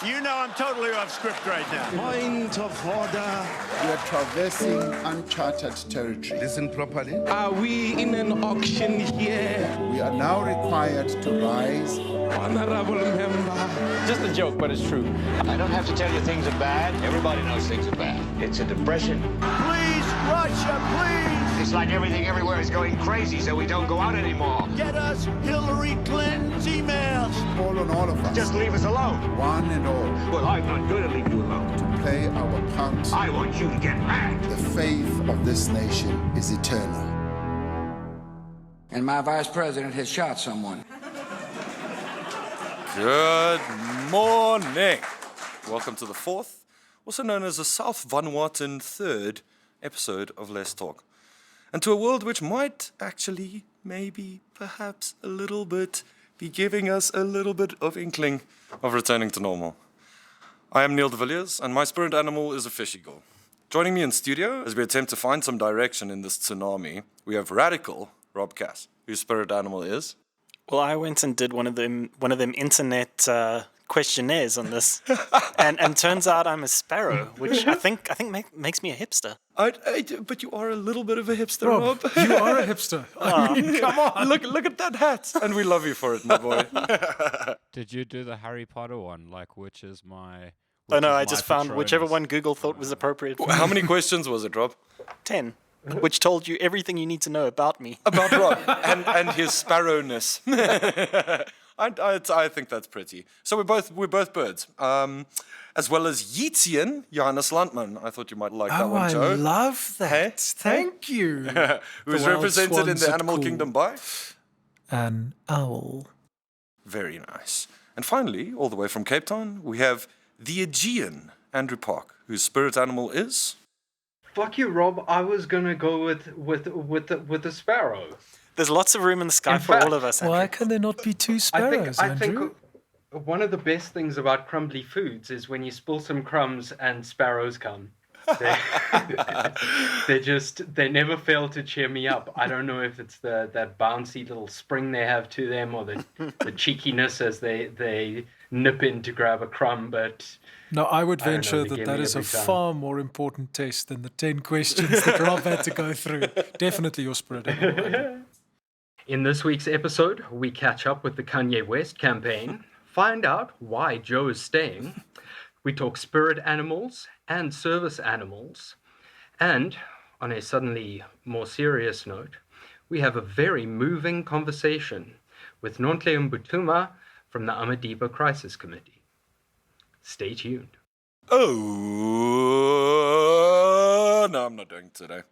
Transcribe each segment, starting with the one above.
You know I'm totally off script right now. Point of order. We are traversing uncharted territory. Listen properly. Are we in an auction here? We are now required to rise. Honorable member. Just a joke, but it's true. I don't have to tell you things are bad. Everybody knows things are bad. It's a depression. Please, Russia, please! It's like everything everywhere is going crazy, so we don't go out anymore. Get us Hillary Clinton's emails! Call on all of us, Just leave us alone. one and all, Well, I'm not going to leave you alone. to play our part. I want you to get mad. The faith of this nation is eternal. And my vice president has shot someone. Good morning. Welcome to the fourth, also known as the South Vanuatuan third episode of Let's Talk. And to a world which might actually, maybe, perhaps a little bit, be giving us a little bit of inkling of returning to normal. I am Neil de Villiers, and my spirit animal is a fish eagle. Joining me in studio as we attempt to find some direction in this tsunami, we have radical Rob Cass, whose spirit animal is... Well, I went and did one of them internet questionnaires on this, and turns out I'm a sparrow, which I think makes me a hipster. But you are a little bit of a hipster, Rob. You are a hipster. I mean, come on. Look at that hat. And we love you for it, my boy. Did you do the Harry Potter one? Like, which is my... Oh no, I just found whichever one Google thought was appropriate. How many questions was it, Rob? 10, which told you everything you need to know about me. About Rob and his sparrowness. I think that's pretty. So we're both birds. As well as Yeetsian Johannes Landman. I thought you might like that one, Joe. I love that. Hey? Thank you. Who's The wild represented in swans the are animal cool. kingdom by? An owl. Very nice. And finally, all the way from Cape Town, we have the Aegean Andrew Park, whose spirit animal is... Fuck you, Rob. I was gonna go with the sparrow. There's lots of room in the sky In for fact, all of us. Why Andrew. can there not be two sparrows, I Andrew? think one of the best things about crumbly foods is when you spill some crumbs and sparrows come. They never fail to cheer me up. I don't know if it's that bouncy little spring they have to them or the cheekiness as they nip in to grab a crumb, but... No, I would I don't know, venture they that give that me is a every time. far more important test than the 10 questions that Rob had to go through. Definitely your spirit animal, Andrew. In this week's episode, we catch up with the Kanye West campaign, find out why Joe is staying, we talk spirit animals and service animals, and, on a suddenly more serious note, we have a very moving conversation with Nonhle Mbuthuma from the Amadiba Crisis Committee. Stay tuned. Oh, no, I'm not doing it today.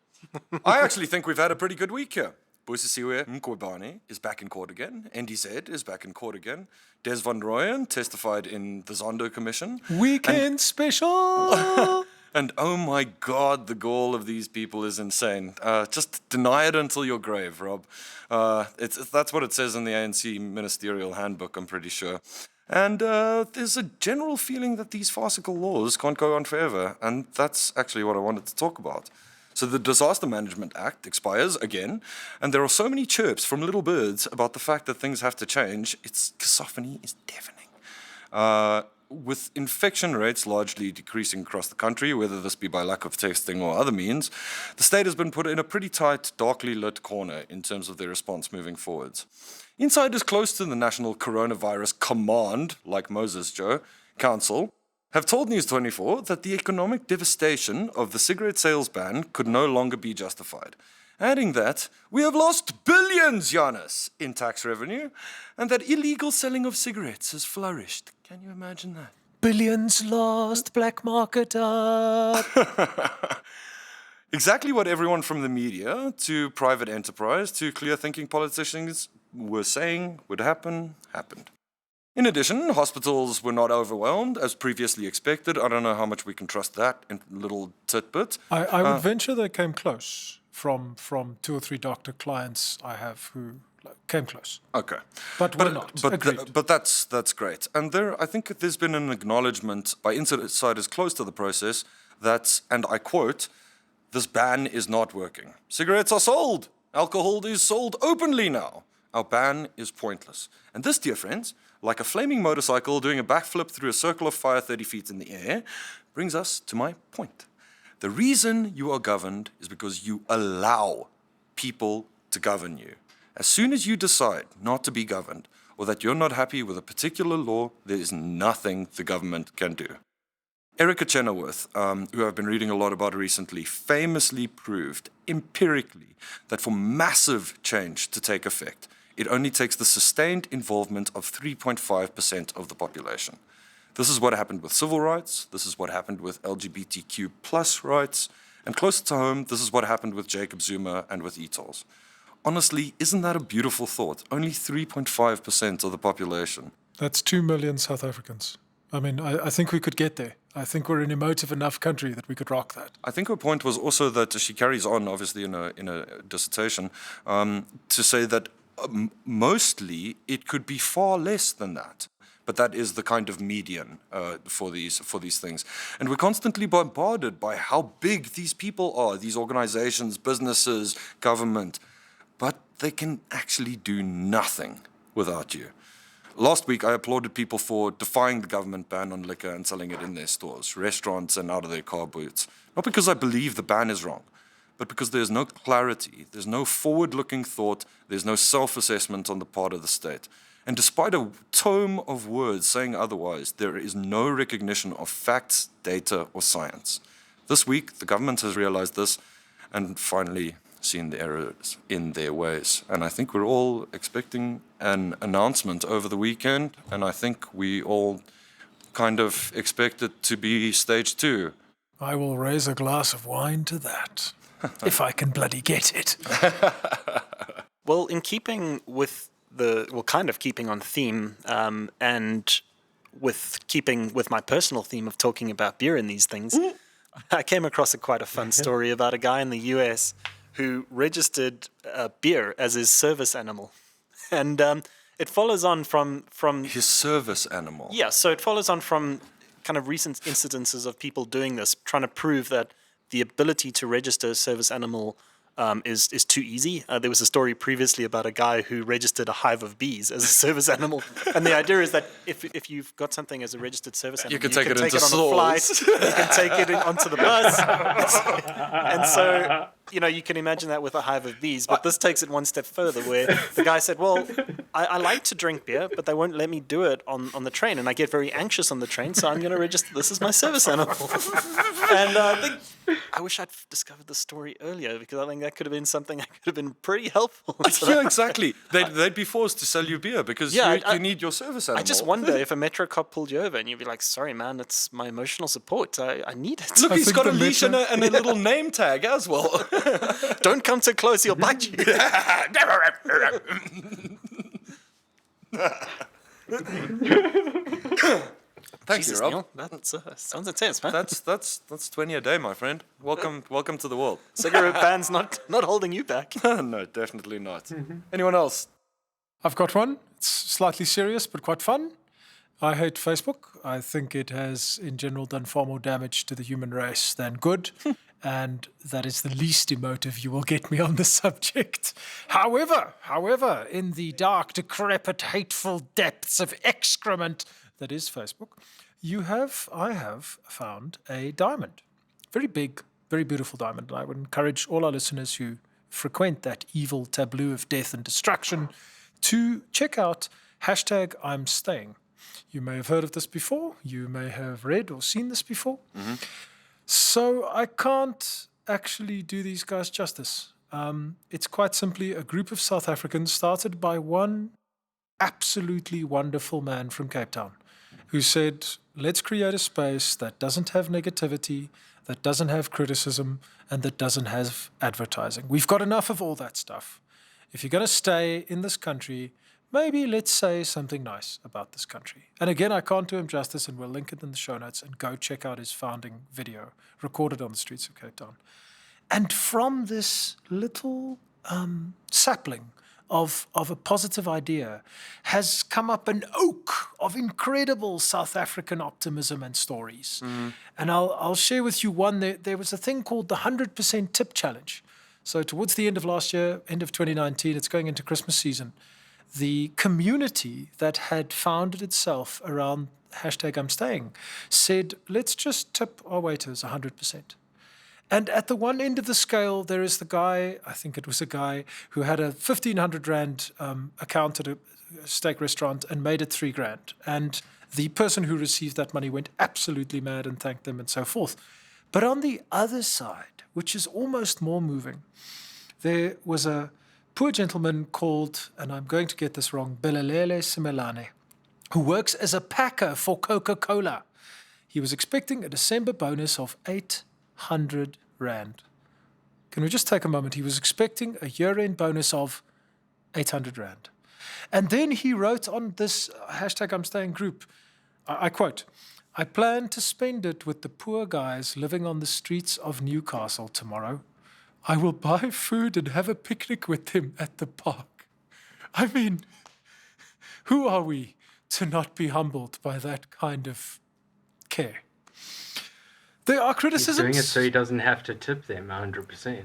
I actually think we've had a pretty good week here. Busisiwe Mqobane is back in court again. NDZ is back in court again. Des van Rooyen testified in the Zondo Commission. Weekend special! And oh my God, the gall of these people is insane. Just deny it until your grave, Rob. That's what it says in the ANC ministerial handbook, I'm pretty sure. And there's a general feeling that these farcical laws can't go on forever. And that's actually what I wanted to talk about. So the Disaster Management Act expires again, and there are so many chirps from little birds about the fact that things have to change. Its cacophony is deafening. With infection rates largely decreasing across the country, whether this be by lack of testing or other means, the state has been put in a pretty tight, darkly lit corner in terms of their response moving forwards. Insiders close to the National Coronavirus Command, like Moses Joe, Council, have told News 24 that the economic devastation of the cigarette sales ban could no longer be justified, adding that we have lost billions, Giannis, in tax revenue, and that illegal selling of cigarettes has flourished. Can you imagine that? Billions lost, black market up. Exactly what everyone from the media to private enterprise to clear-thinking politicians were saying would happen, happened. In addition, hospitals were not overwhelmed, as previously expected. I don't know how much we can trust that little tidbit. I would venture they came close from 2 or 3 doctor clients I have who came close. Okay. But we're not. Agreed. But that's great. And I think there's been an acknowledgement by insiders close to the process that, and I quote, this ban is not working. Cigarettes are sold. Alcohol is sold openly now. Our ban is pointless. And this, dear friends, like a flaming motorcycle doing a backflip through a circle of fire 30 feet in the air, brings us to my point. The reason you are governed is because you allow people to govern you. As soon as you decide not to be governed, or that you're not happy with a particular law, there is nothing the government can do. Erica Chenoweth, who I've been reading a lot about recently, famously proved empirically that for massive change to take effect, it only takes the sustained involvement of 3.5% of the population. This is what happened with civil rights, this is what happened with LGBTQ plus rights, and closer to home, this is what happened with Jacob Zuma and with e-tolls. Honestly, isn't that a beautiful thought? Only 3.5% of the population. That's 2 million South Africans. I mean, I think we could get there. I think we're an emotive enough country that we could rock that. I think her point was also that she carries on, obviously, in a dissertation, to say that mostly it could be far less than that. But that is the kind of median for these things. And we're constantly bombarded by how big these people are, these organizations, businesses, government. But they can actually do nothing without you. Last week, I applauded people for defying the government ban on liquor and selling it in their stores, restaurants, and out of their car boots. Not because I believe the ban is wrong, but because there's no clarity, there's no forward-looking thought, there's no self-assessment on the part of the state. And despite a tome of words saying otherwise, there is no recognition of facts, data, or science. This week, the government has realized this and finally seen the errors in their ways. And I think we're all expecting an announcement over the weekend, and I think we all kind of expect it to be stage 2. I will raise a glass of wine to that, if I can bloody get it. Well, in keeping with kind of keeping on theme, and keeping with my personal theme of talking about beer and these things, I came across quite a fun story about a guy in the US who registered beer as his service animal. And it follows on from... His service animal? Yeah, so it follows on from kind of recent incidences of people doing this, trying to prove that the ability to register a service animal is too easy. There was a story previously about a guy who registered a hive of bees as a service animal. And the idea is that if you've got something as a registered service animal, you can take it on a flight, you can take it onto the bus. And so, you can imagine that with a hive of bees. But this takes it one step further, where the guy said, well, I like to drink beer, but they won't let me do it on the train. And I get very anxious on the train, so I'm going to register this as my service animal. And I wish I'd discovered the story earlier, because I think that could have been something that could have been pretty helpful. Yeah, exactly. They'd be forced to sell you beer because you need your service animal. I just wonder if a metro cop pulled you over and you'd be like, sorry, man, it's my emotional support. I need it. Look, he's got a leash and a little name tag as well. Don't come too close, he'll bite you. Thank Jesus, you, Rob. Neil, that sounds intense, man. That's 20 a day, my friend. Welcome to the world. Cigarette ban's not holding you back. No, definitely not. Anyone else? I've got one. It's slightly serious, but quite fun. I hate Facebook. I think it has, in general, done far more damage to the human race than good. And that is the least emotive you will get me on the subject. However, in the dark, decrepit, hateful depths of excrement that is Facebook, I have found a diamond. Very big, very beautiful diamond. And I would encourage all our listeners who frequent that evil tableau of death and destruction to check out #Imstaying. You may have heard of this before. You may have read or seen this before. Mm-hmm. So I can't actually do these guys justice. It's quite simply a group of South Africans started by one absolutely wonderful man from Cape Town who said, let's create a space that doesn't have negativity, that doesn't have criticism, and that doesn't have advertising. We've got enough of all that stuff. If you're going to stay in this country, maybe let's say something nice about this country. And again, I can't do him justice, and we'll link it in the show notes, and go check out his founding video recorded on the streets of Cape Town. And from this little sapling of a positive idea has come up an oak of incredible South African optimism and stories. Mm. And I'll share with you one. There was a thing called the 100% Tip Challenge. So towards the end of last year, end of 2019, it's going into Christmas season. the community that had founded itself around hashtag Imstaying said, let's just tip our waiters 100%. And at the one end of the scale, there is the guy, I think it was a guy, who had a 1,500 Rand account at a steak restaurant and made it 3 grand. And the person who received that money went absolutely mad and thanked them and so forth. But on the other side, which is almost more moving, there was a poor gentleman called, and I'm going to get this wrong, Belelele Simelane, who works as a packer for Coca-Cola. He was expecting a December bonus of 800 Rand. Can we just take a moment? He was expecting a year-end bonus of 800 Rand. And then he wrote on this hashtag Imstaying group, I quote, I plan to spend it with the poor guys living on the streets of Newcastle tomorrow. I will buy food and have a picnic with them at the park. I mean, who are we to not be humbled by that kind of care? There are criticisms. He's doing it so he doesn't have to tip them 100%.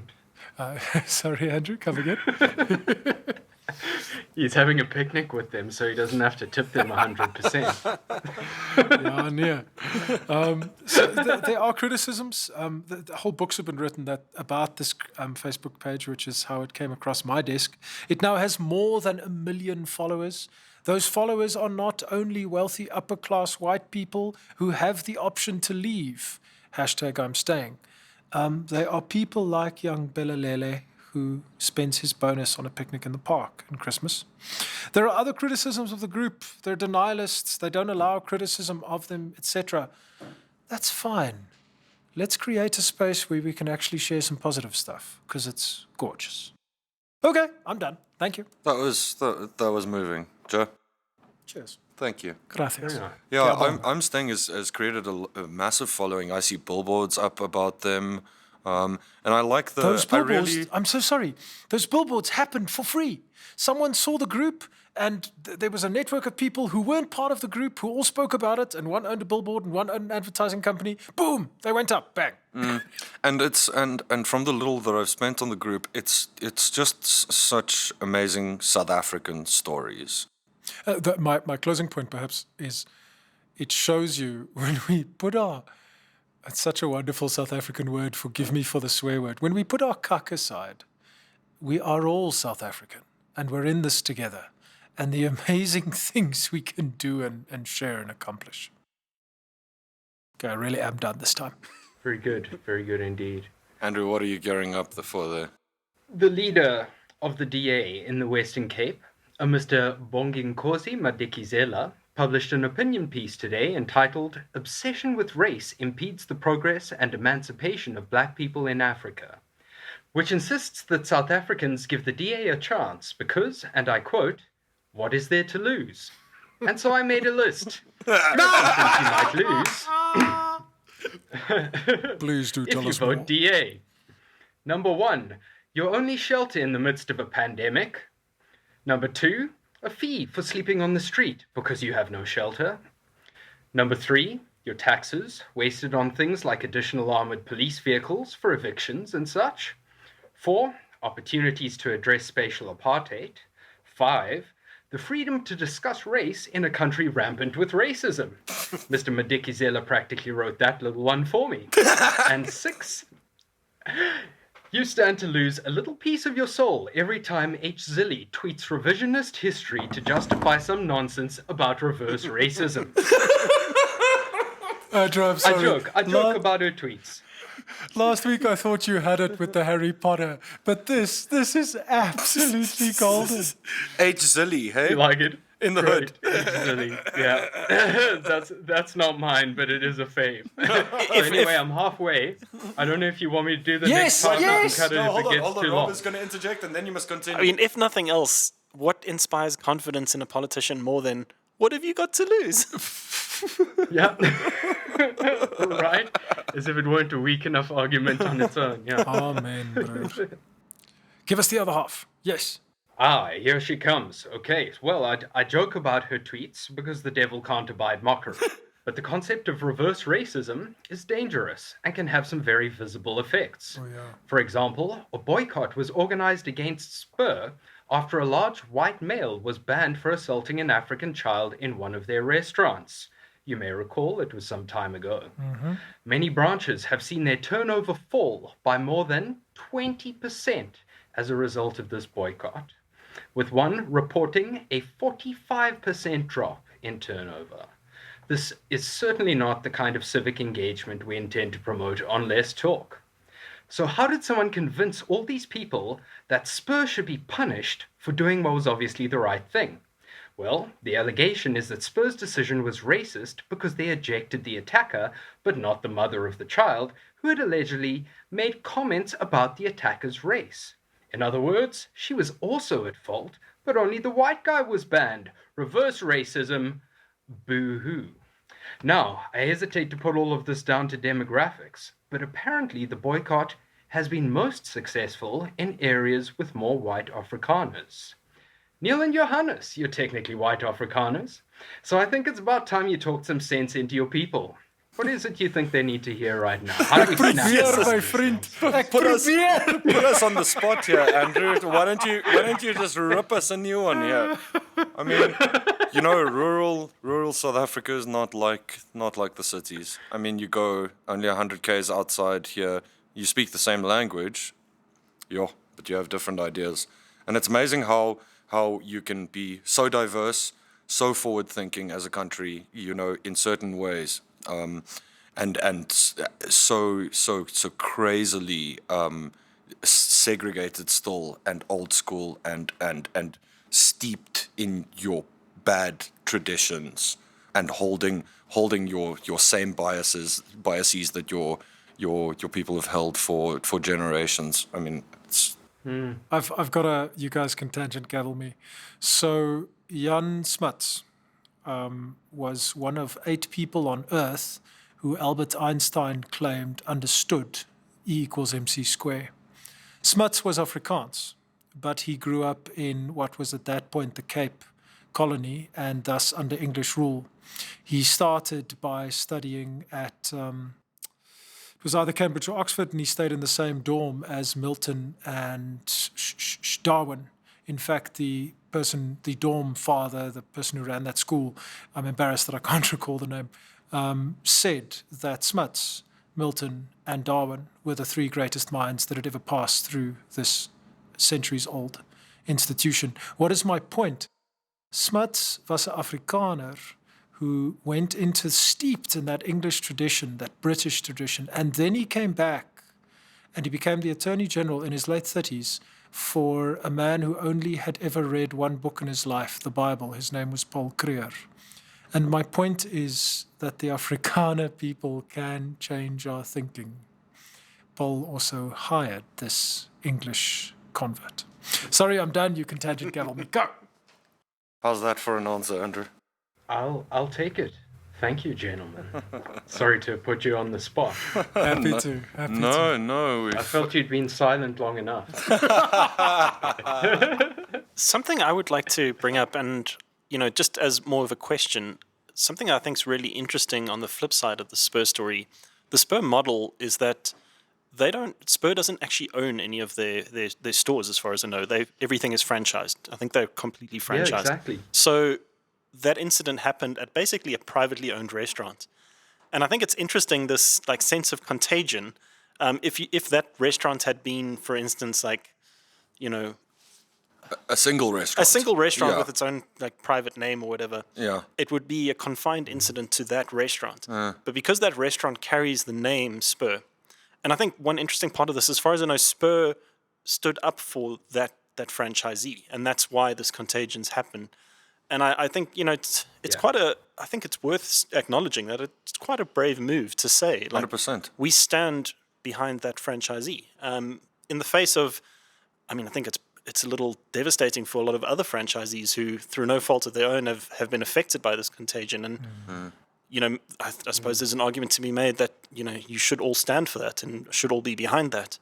Sorry, Andrew, come again. He's having a picnic with them so he doesn't have to tip them 100%. Yeah, near. So there are criticisms. The whole books have been written about this Facebook page, which is how it came across my desk. It now has more than 1 million followers. Those followers are not only wealthy upper-class white people who have the option to leave hashtag Imstaying. They are people like young Belelele, who spends his bonus on a picnic in the park in Christmas. There are other criticisms of the group. They're denialists. They don't allow criticism of them, etc. That's fine. Let's create a space where we can actually share some positive stuff, because it's gorgeous. Okay, I'm done. Thank you. That was moving. Joe? Cheers. Thank you. Gracias. Yeah, Imstaying has created a massive following. I see billboards up about them. And I like those billboards. I'm so sorry. Those billboards happened for free. Someone saw the group, and there was a network of people who weren't part of the group who all spoke about it, and one owned a billboard and one owned an advertising company. Boom! They went up. Bang. And from the little that I've spent on the group, it's just such amazing South African stories. My closing point, perhaps, is it shows you when we put our... It's such a wonderful South African word, forgive me for the swear word. When we put our cuck aside, we are all South African, and we're in this together. And the amazing things we can do and share and accomplish. Okay, I really am done this time. Very good indeed. Andrew, what are you gearing up for there? The leader of the DA in the Western Cape, a Mr. Bonginkosi Madikizela, published an opinion piece today entitled Obsession with Race Impedes the Progress and Emancipation of Black People in Africa, which insists that South Africans give the DA a chance because, and I quote, what is there to lose? And so I made a list. Things you might lose. Please do tell if you us vote more. DA. Number 1, your only shelter in the midst of a pandemic. Number 2, a fee for sleeping on the street because you have no shelter. Number 3, your taxes wasted on things like additional armored police vehicles for evictions and such. 4, opportunities to address spatial apartheid. 5, the freedom to discuss race in a country rampant with racism. Mr. Madikizela practically wrote that little one for me. And 6, you stand to lose a little piece of your soul every time H. Zilly tweets revisionist history to justify some nonsense about reverse racism. Andrew, I'm sorry. I joke about her tweets. Last week I thought you had it with the Harry Potter, but this is absolutely golden. H. Zilly, hey? You like it? In the hood. H. Zilly, yeah. That's not mine, but it is a fave. Anyway, I'm halfway. I don't know if you want me to do the next part. Yes. Cut it if it gets too Rob long. is going to interject and then you must continue. I mean, if nothing else, what inspires confidence in a politician more than, what have you got to lose? Yeah. Right? As if it weren't a weak enough argument on its own. Yeah. Amen, bro. Give us the other half. Yes. Here she comes. Okay, well, I joke about her tweets because the devil can't abide mockery. But the concept of reverse racism is dangerous and can have some very visible effects. Oh, yeah. For example, a boycott was organized against Spur after a large white male was banned for assaulting an African child in one of their restaurants. You may recall it was some time ago. Many branches have seen their turnover fall by more than 20% as a result of this boycott, with one reporting a 45% drop in turnover. This is certainly not the kind of civic engagement we intend to promote on Let's Talk. So how did someone convince all these people that Spur should be punished for doing what was obviously the right thing? Well, the allegation is that Spur's decision was racist because they ejected the attacker, but not the mother of the child, who had allegedly made comments about the attacker's race. In other words, she was also at fault, but only the white guy was banned. Reverse racism. Boo-hoo. Now, I hesitate to put all of this down to demographics, but apparently the boycott has been most successful in areas with more white Afrikaners. Neil and Johannes, you're technically white Afrikaners, so I think it's about time you talked some sense into your people. What is it you think they need to hear right now? How do we snap this? my friend. Put us on the spot here, Andrew. Why don't you just rip us a new one here? I mean, you know, rural South Africa is not like the cities. I mean, you go only 100 k's outside here, you speak the same language, but you have different ideas, and it's amazing how you can be so diverse, so forward-thinking as a country, you know, in certain ways, and so crazily segregated still, and old school, and steeped in your bad traditions, and holding your same biases that your people have held for generations. I mean, it's. I've got a. You guys can tangent gavel me. So Jan Smuts was one of 8 people on Earth who Albert Einstein claimed understood E equals mc square. Smuts was Afrikaans, but he grew up in what was at that point the Cape Colony, and thus under English rule. He started by studying at. It was either Cambridge or Oxford, and he stayed in the same dorm as Milton and Darwin. In fact, the dorm father, the person who ran that school, I'm embarrassed that I can't recall the name, said that Smuts, Milton, and Darwin were the 3 greatest minds that had ever passed through this centuries-old institution. What is my point? Smuts was an Afrikaner who went steeped in that English tradition, that British tradition, and then he came back and he became the Attorney General in his late 30s for a man who only had ever read one book in his life, the Bible. His name was Paul Kruger. And my point is that the Afrikaner people can change our thinking. Paul also hired this English convert. Sorry, I'm done. You can tangent gavel me. Go! How's that for an answer, Andrew? I'll take it. Thank you, gentlemen. Sorry to put you on the spot. Happy to. No. I felt you'd been silent long enough. Something I would like to bring up, and just as more of a question, something I think is really interesting on the flip side of the Spur story. The Spur model is that Spur doesn't actually own any of their stores, as far as I know. Everything is franchised. I think they're completely franchised. Yeah, exactly. So that incident happened at basically a privately owned restaurant. And I think it's interesting, this sense of contagion. If that restaurant had been, for instance, a single restaurant. Yeah. With its own private name or whatever, it would be a confined incident to that restaurant. But because that restaurant carries the name Spur, and I think one interesting part of this, as far as I know, Spur stood up for that franchisee, and that's why this contagion's happened. And I think it's quite I think it's worth acknowledging that it's quite a brave move to say 100%. We stand behind that franchisee in the face of. I mean, I think it's a little devastating for a lot of other franchisees who, through no fault of their own, have been affected by this contagion. And I suppose there's an argument to be made that you should all stand for that and should all be behind that.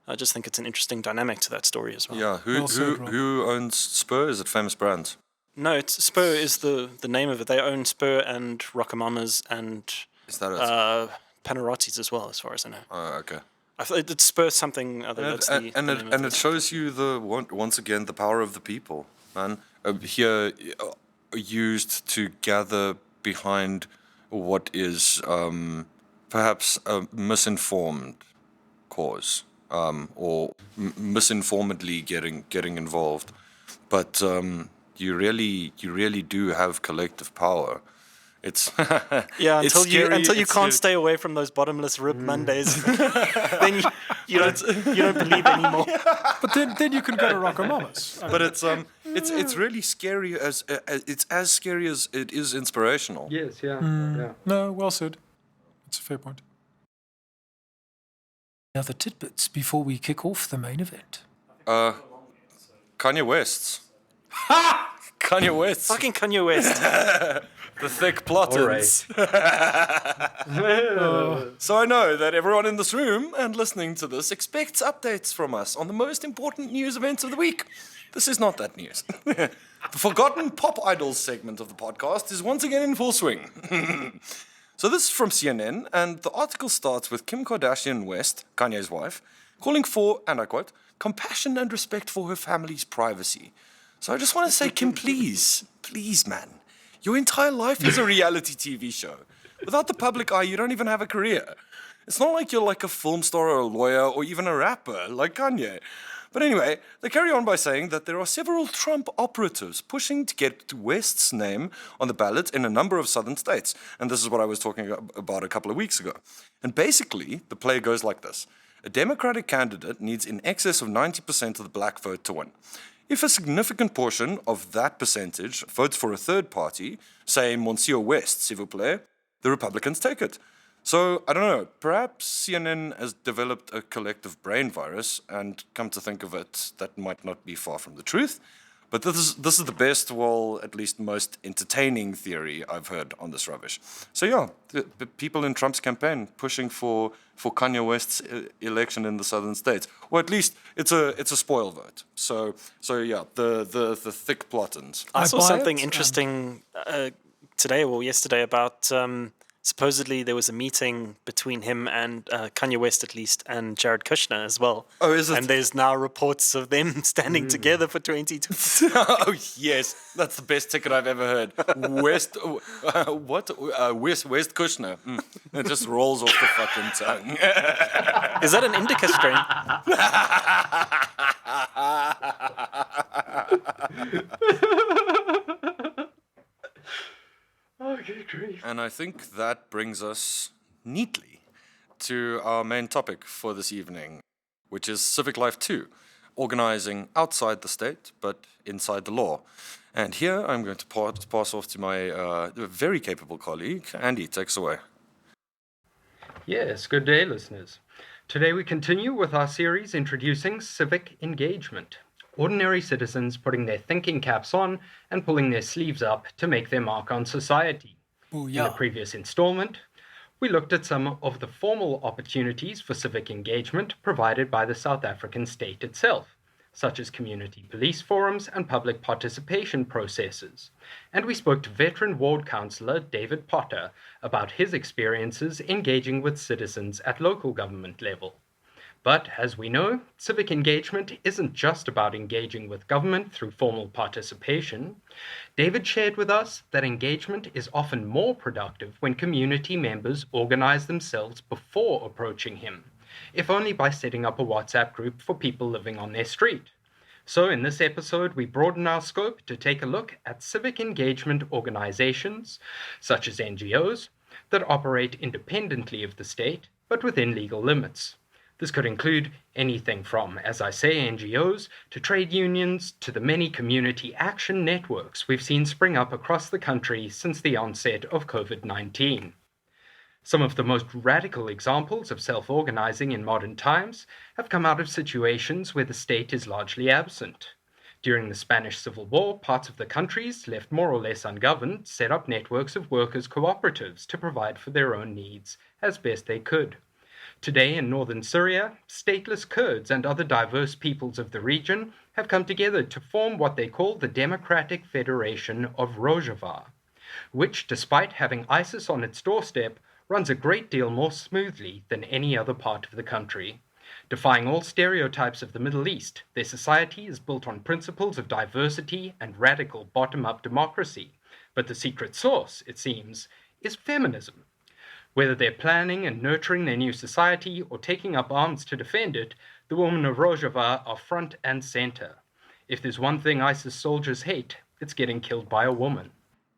I just think it's an interesting dynamic to that story as well. Yeah, who owns Spur? Is it Famous Brands? No, Spur is the name of it. They own Spur and Rockamama's and is that it? Panarotti's as well, as far as I know. Oh, okay. It spurs something other. And it shows you once again the power of the people, man. Here used to gather behind what is perhaps a misinformed cause, or misinformedly getting involved, but you really do have collective power. It's until it's you can't stay away from those bottomless rib Mondays, then you don't believe anymore. But then you can go to Rockamama's. But it's really scary it's as scary as it is inspirational. Yes, yeah. No, well said. It's a fair point. Other tidbits before we kick off the main event. Kanye West. Kanye West. Fucking Kanye West. The thick plotters. So I know that everyone in this room and listening to this expects updates from us on the most important news events of the week. This is not that news. The forgotten pop idols segment of the podcast is once again in full swing. So this is from CNN, and the article starts with Kim Kardashian West, Kanye's wife, calling for, and I quote, compassion and respect for her family's privacy. So I just want to say, Kim, please, man, your entire life is a reality TV show. Without the public eye, you don't even have a career. It's not like you're like a film star or a lawyer or even a rapper like Kanye. But anyway, they carry on by saying that there are several Trump operatives pushing to get West's name on the ballot in a number of southern states. And this is what I was talking about a couple of weeks ago. And basically, the play goes like this. A Democratic candidate needs in excess of 90% of the black vote to win. If a significant portion of that percentage votes for a third party, say Monsieur West, s'il vous plaît, the Republicans take it. So, I don't know, perhaps CNN has developed a collective brain virus, and come to think of it, that might not be far from the truth. But this is the best, well, at least most entertaining theory I've heard on this rubbish. So yeah, the people in Trump's campaign pushing for Kanye West's election in the southern states, or at least it's a spoil vote. So yeah, the thick plottins. I saw something interesting today or yesterday about. Supposedly there was a meeting between him and Kanye West, at least, and Jared Kushner as well. Oh, is it? And there's now reports of them standing together for 2020. Oh, yes. That's the best ticket I've ever heard. West Kushner. It just rolls off the fucking tongue. Is that an indica strain? Okay, great. And I think that brings us neatly to our main topic for this evening, which is Civic Life 2, organizing outside the state but inside the law. And here I'm going to pass off to my very capable colleague. Andy, takes away. Yes, good day, listeners. Today we continue with our series introducing civic engagement. Ordinary citizens putting their thinking caps on and pulling their sleeves up to make their mark on society. Ooh, In yeah. the previous installment, we looked at some of the formal opportunities for civic engagement provided by the South African state itself, such as community police forums and public participation processes. And we spoke to veteran ward councillor David Potter about his experiences engaging with citizens at local government level. But, as we know, civic engagement isn't just about engaging with government through formal participation. David shared with us that engagement is often more productive when community members organize themselves before approaching him, if only by setting up a WhatsApp group for people living on their street. So in this episode, we broaden our scope to take a look at civic engagement organizations, such as NGOs, that operate independently of the state, but within legal limits. This could include anything from, as I say, NGOs, to trade unions, to the many community action networks we've seen spring up across the country since the onset of COVID-19. Some of the most radical examples of self-organizing in modern times have come out of situations where the state is largely absent. During the Spanish Civil War, parts of the countries, left more or less ungoverned, set up networks of workers' cooperatives to provide for their own needs as best they could. Today in northern Syria, stateless Kurds and other diverse peoples of the region have come together to form what they call the Democratic Federation of Rojava, which, despite having ISIS on its doorstep, runs a great deal more smoothly than any other part of the country. Defying all stereotypes of the Middle East, their society is built on principles of diversity and radical bottom-up democracy. But the secret sauce, it seems, is feminism. Whether they're planning and nurturing their new society or taking up arms to defend it, the women of Rojava are front and center. If there's one thing ISIS soldiers hate, it's getting killed by a woman.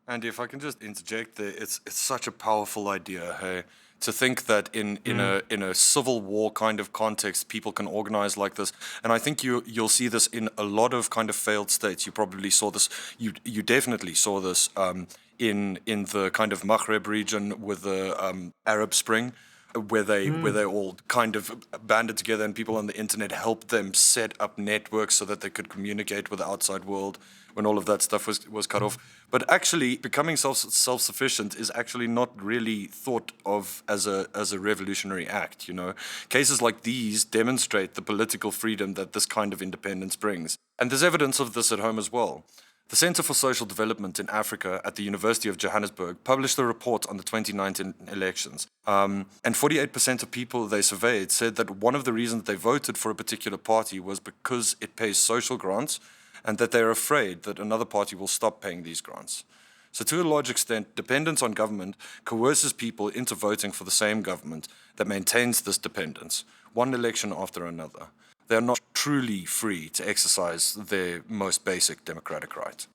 And if I can just interject there, it's such a powerful idea, hey? To think that in a civil war kind of context, people can organize like this. And I think you'll see this in a lot of kind of failed states. You probably saw this, you definitely saw this in the kind of Maghreb region with the Arab Spring, where they all kind of banded together and people on the internet helped them set up networks so that they could communicate with the outside world when all of that stuff was cut off. But actually, becoming self-sufficient is actually not really thought of as a revolutionary act, you know. Cases like these demonstrate the political freedom that this kind of independence brings. And there's evidence of this at home as well. The Center for Social Development in Africa at the University of Johannesburg published a report on the 2019 elections. And 48% of people they surveyed said that one of the reasons they voted for a particular party was because it pays social grants and that they're afraid that another party will stop paying these grants. So to a large extent, dependence on government coerces people into voting for the same government that maintains this dependence, one election after another. They are not truly free to exercise their most basic democratic right.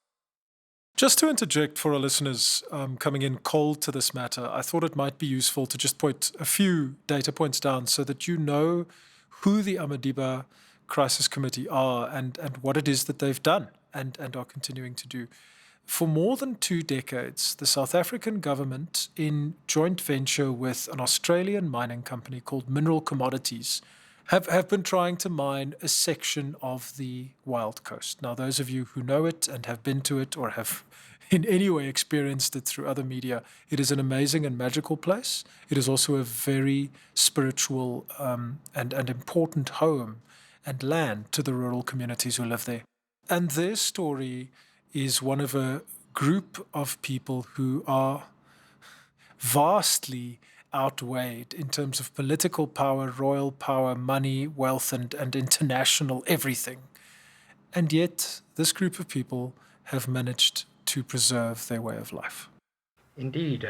Just to interject for our listeners coming in cold to this matter, I thought it might be useful to just point a few data points down so that you know who the Amadiba Crisis Committee are and what it is that they've done and are continuing to do. For more than 2 decades, the South African government, in joint venture with an Australian mining company called Mineral Commodities, have been trying to mine a section of the Wild Coast. Now, those of you who know it and have been to it or have in any way experienced it through other media, it is an amazing and magical place. It is also a very spiritual and important home and land to the rural communities who live there. And their story is one of a group of people who are vastly outweighed in terms of political power, royal power, money, wealth, and international everything. And yet, this group of people have managed to preserve their way of life. Indeed.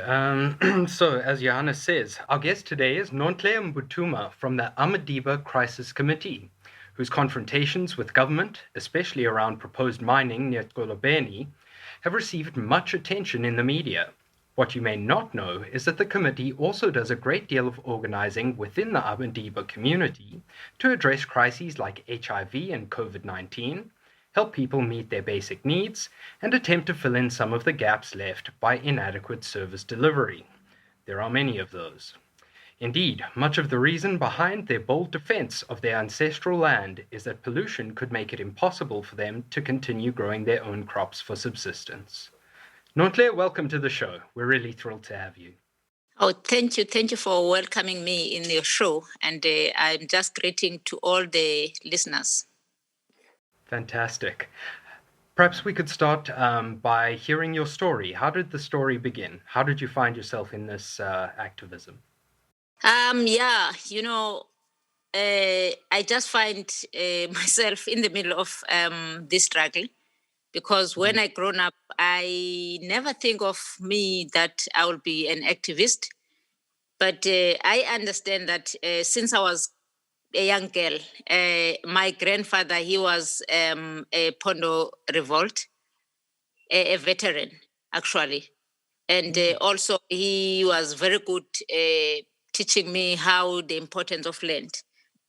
So, as Johannes says, our guest today is Nonhle Mbuthuma from the Amadiba Crisis Committee, whose confrontations with government, especially around proposed mining near Xolobeni, have received much attention in the media. What you may not know is that the committee also does a great deal of organizing within the Amadiba community to address crises like HIV and COVID-19, help people meet their basic needs, and attempt to fill in some of the gaps left by inadequate service delivery. There are many of those. Indeed, much of the reason behind their bold defense of their ancestral land is that pollution could make it impossible for them to continue growing their own crops for subsistence. Nonhle, welcome to the show. We're really thrilled to have you. Oh, thank you. Thank you for welcoming me in your show. And I'm just greeting to all the listeners. Fantastic. Perhaps we could start by hearing your story. How did the story begin? How did you find yourself in this activism? I just find myself in the middle of this struggle. Because when I grown up, I never think of me that I will be an activist. But I understand that since I was a young girl, my grandfather, he was a Pondo revolt, a veteran, actually. And also he was very good teaching me how the importance of land.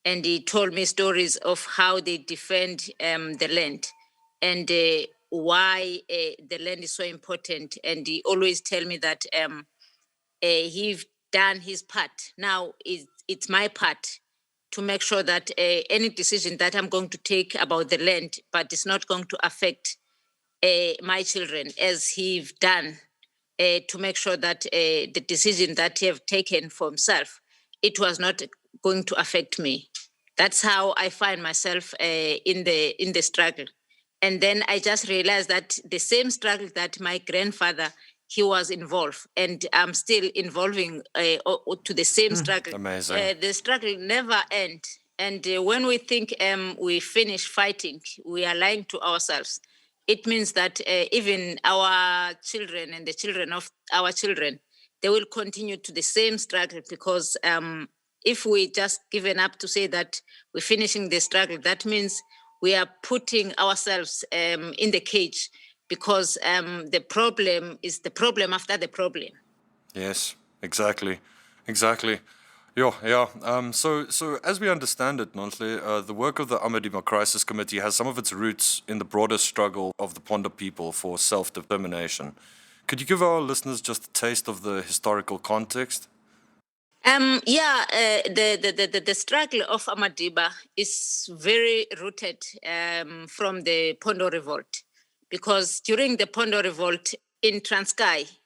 And he told me stories of how they defend the land. And why the land is so important. And he always tell me that he's done his part. Now it's my part to make sure that any decision that I'm going to take about the land, but it's not going to affect my children, as he's done to make sure that the decision that he have taken for himself, it was not going to affect me. That's how I find myself in the struggle. And then I just realized that the same struggle that my grandfather he was involved, and I'm still involving to the same struggle. Amazing. The struggle never ends. And when we think we finish fighting, we are lying to ourselves. It means that even our children and the children of our children, they will continue to the same struggle, because if we just given up to say that we're finishing the struggle, that means we are putting ourselves in the cage, because the problem is the problem after the problem. Yes, exactly. Yeah. So as we understand it, Nonhle, the work of the Amadiba Crisis Committee has some of its roots in the broader struggle of the Ponda people for self-determination. Could you give our listeners just a taste of the historical context? The struggle of Amadiba is very rooted from the Pondo Revolt, because during the Pondo Revolt in Transkei,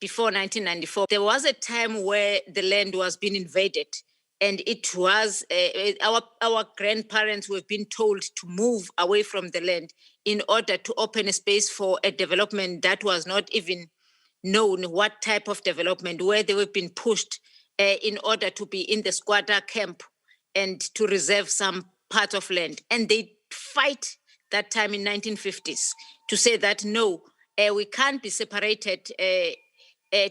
before 1994, there was a time where the land was being invaded, and it was our grandparents were being told to move away from the land in order to open a space for a development that was not even known what type of development, where they were being pushed in order to be in the squatter camp and to reserve some part of land. And they fight that time in 1950s to say that no, we can't be separated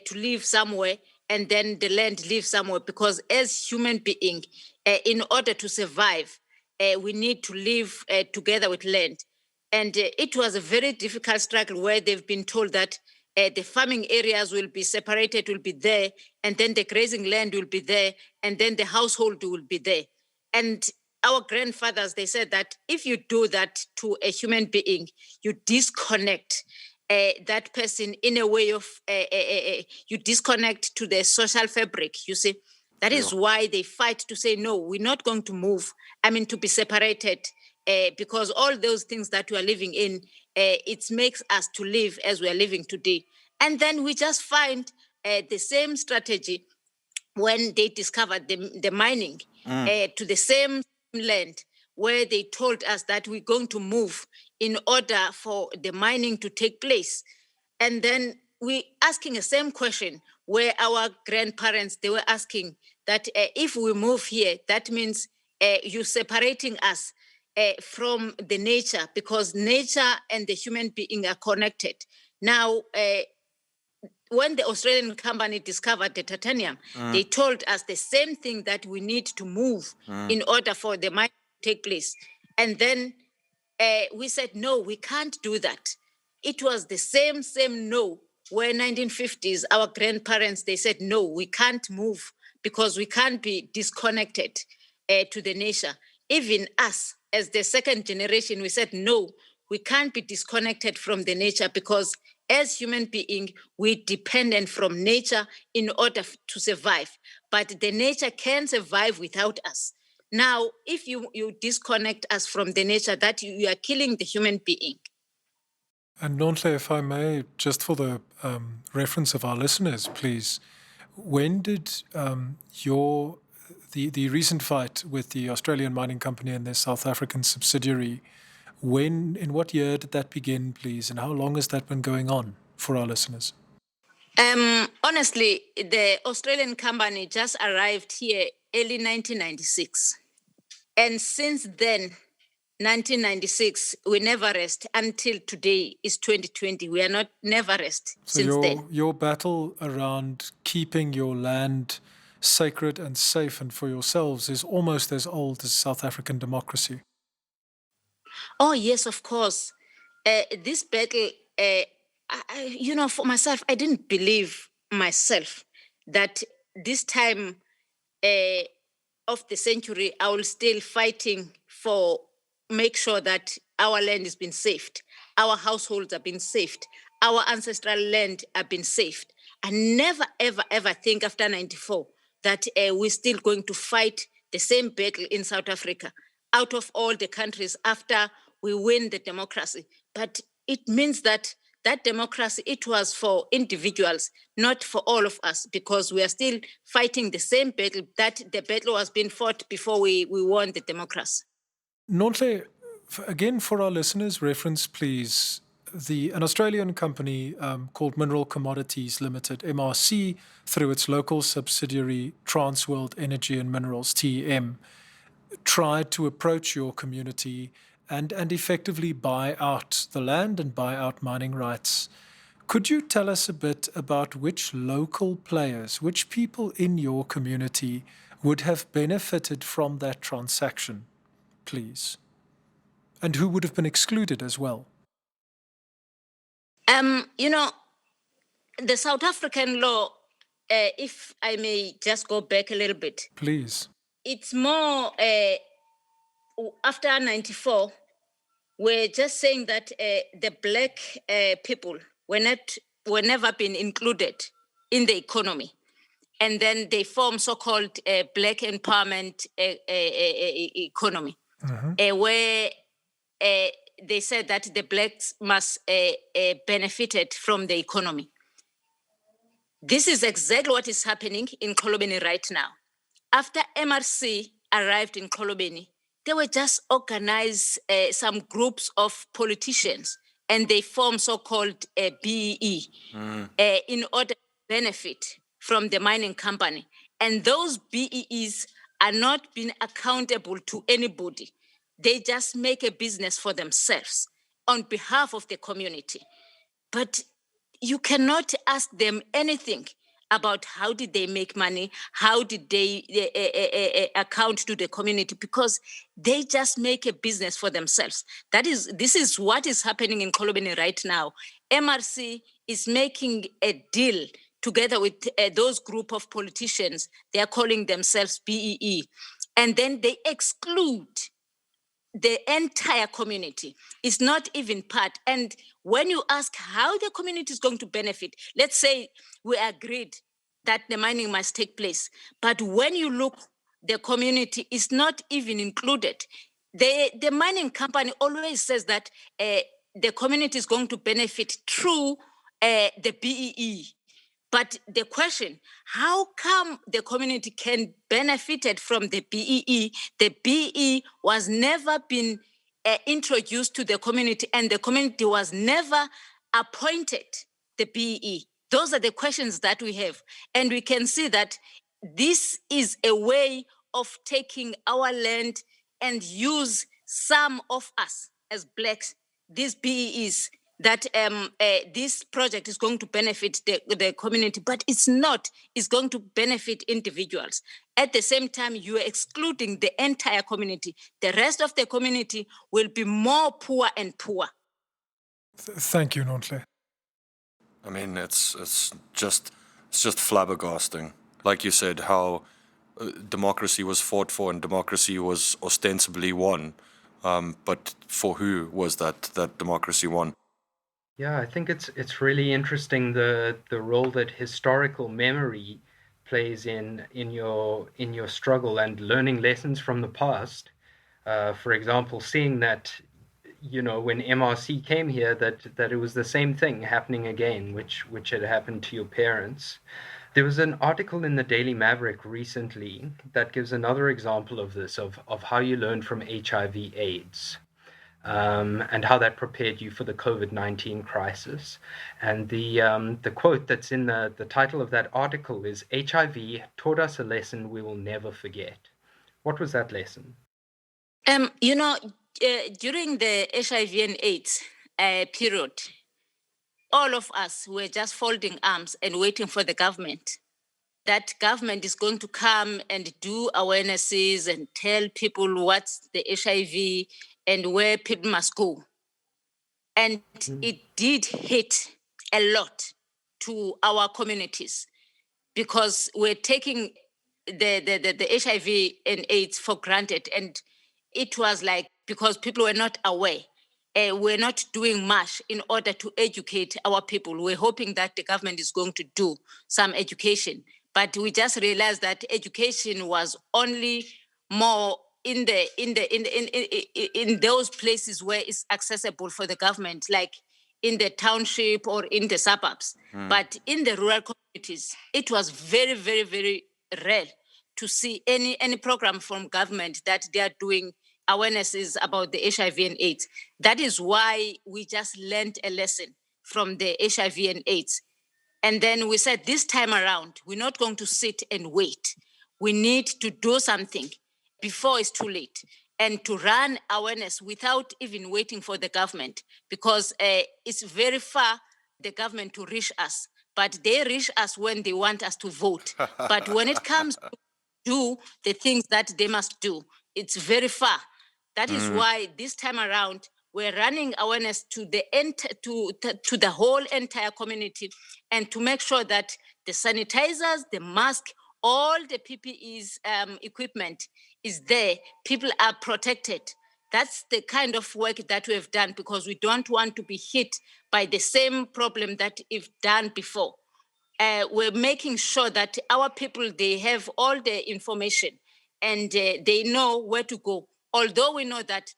to live somewhere and then the land live somewhere, because as human beings, in order to survive, we need to live together with land. And it was a very difficult struggle, where they've been told that the farming areas will be separated, will be there, and then the grazing land will be there, and then the household will be there. And our grandfathers, they said that if you do that to a human being, you disconnect that person in a way of, you disconnect to the social fabric, you see. That is why they fight to say, no, we're not going to move, to be separated, because all those things that we are living in, it makes us to live as we are living today. And then we just find the same strategy when they discovered the mining to the same land, where they told us that we're going to move in order for the mining to take place. And then we asking the same question, where our grandparents, they were asking that if we move here, that means you're separating us from the nature, because nature and the human being are connected. Now, when the Australian company discovered the titanium, they told us the same thing, that we need to move in order for the mine to take place. And then we said, no, we can't do that. It was the same no, where 1950s, our grandparents, they said, no, we can't move, because we can't be disconnected to the nature. Even us, as the second generation, we said, no, we can't be disconnected from the nature, because as human beings, we're dependent from nature in order to survive. But the nature can survive without us. Now, if you disconnect us from the nature, that you are killing the human being. And Nonhle, if I may, just for the reference of our listeners, please, when did the recent fight with the Australian mining company and their South African subsidiary, in what year did that begin, please, and how long has that been going on for our listeners? Honestly, the Australian company just arrived here early 1996. And since then, 1996, we never rest until today is 2020. We are never rest since then. Your battle around keeping your land sacred and safe and for yourselves is almost as old as South African democracy. Oh, yes, of course. This battle, for myself, I didn't believe myself that this time of the century, I will still fighting for make sure that our land has been saved, our households have been saved, our ancestral land have been saved. I never, ever, ever think after 94 that we're still going to fight the same battle in South Africa, out of all the countries after we win the democracy. But it means that democracy, it was for individuals, not for all of us, because we are still fighting the same battle, that the battle was being fought before we won the democracy. Nonhle, again, for our listeners' reference, please, an Australian company called Mineral Commodities Limited, MRC, through its local subsidiary Transworld Energy and Minerals, TEM, tried to approach your community and effectively buy out the land and buy out mining rights. Could you tell us a bit about which local players, which people in your community would have benefited from that transaction, please? And who would have been excluded as well? The South African law, if I may just go back a little bit. Please. It's more after 94, we're just saying that the black people were never been included in the economy. And then they form so-called black empowerment economy, where they said that the blacks must benefited from the economy. This is exactly what is happening in Kolobeni right now. After MRC arrived in Kolobeni, they were just organized some groups of politicians, and they formed so-called BEE in order to benefit from the mining company. And those BEEs are not being accountable to anybody. They just make a business for themselves on behalf of the community. But you cannot ask them anything about how did they make money, how did they account to the community, because they just make a business for themselves. This is what is happening in Kolobeni right now. MRC is making a deal together with those group of politicians. They are calling themselves BEE. And then they exclude the entire community. Is not even part. And when you ask how the community is going to benefit, let's say we agreed that the mining must take place. But when you look, the community is not even included. The mining company always says that the community is going to benefit through the BEE. But the question, how come the community can benefit from the BEE? The BEE was never been introduced to the community, and the community was never appointed the BEE. Those are the questions that we have. And we can see that this is a way of taking our land and use some of us as blacks, these BEEs, that this project is going to benefit the community, but it's not. It's going to benefit individuals. At the same time, you are excluding the entire community. The rest of the community will be more poor and poor. Thank you, Nonhle. I mean, it's just flabbergasting. Like you said, how democracy was fought for and democracy was ostensibly won. But for who was that democracy won? Yeah, I think it's really interesting the role that historical memory plays in your struggle and learning lessons from the past. For example, seeing that, when MRC came here, that it was the same thing happening again, which had happened to your parents. There was an article in the Daily Maverick recently that gives another example of this, of how you learn from HIV/AIDS. And how that prepared you for the COVID-19 crisis. And the quote that's in the title of that article is, "HIV taught us a lesson we will never forget." What was that lesson? During the HIV and AIDS period, all of us were just folding arms and waiting for the government. That government is going to come and do awarenesses and tell people what's the HIV and where people must go. And it did hit a lot to our communities, because we're taking the HIV and AIDS for granted. And it was like, because people were not aware, we're not doing much in order to educate our people. We're hoping that the government is going to do some education. But we just realized that education was only more in those places where it's accessible for the government, like in the township or in the suburbs. But in the rural communities, it was very, very, very rare to see any program from government that they are doing awareness is about the HIV and AIDS. That is why we just learned a lesson from the HIV and AIDS. And then we said, this time around, we're not going to sit and wait. We need to do something before it's too late, and to run awareness without even waiting for the government, because it's very far, the government, to reach us. But they reach us when they want us to vote. But when it comes to do the things that they must do, it's very far. That is why this time around, we're running awareness to the to the whole entire community, and to make sure that the sanitizers, the mask, all the PPEs equipment is there. People are protected. That's the kind of work that we've done, because we don't want to be hit by the same problem that we've done before. We're making sure that our people, they have all the information, and they know where to go. Although we know that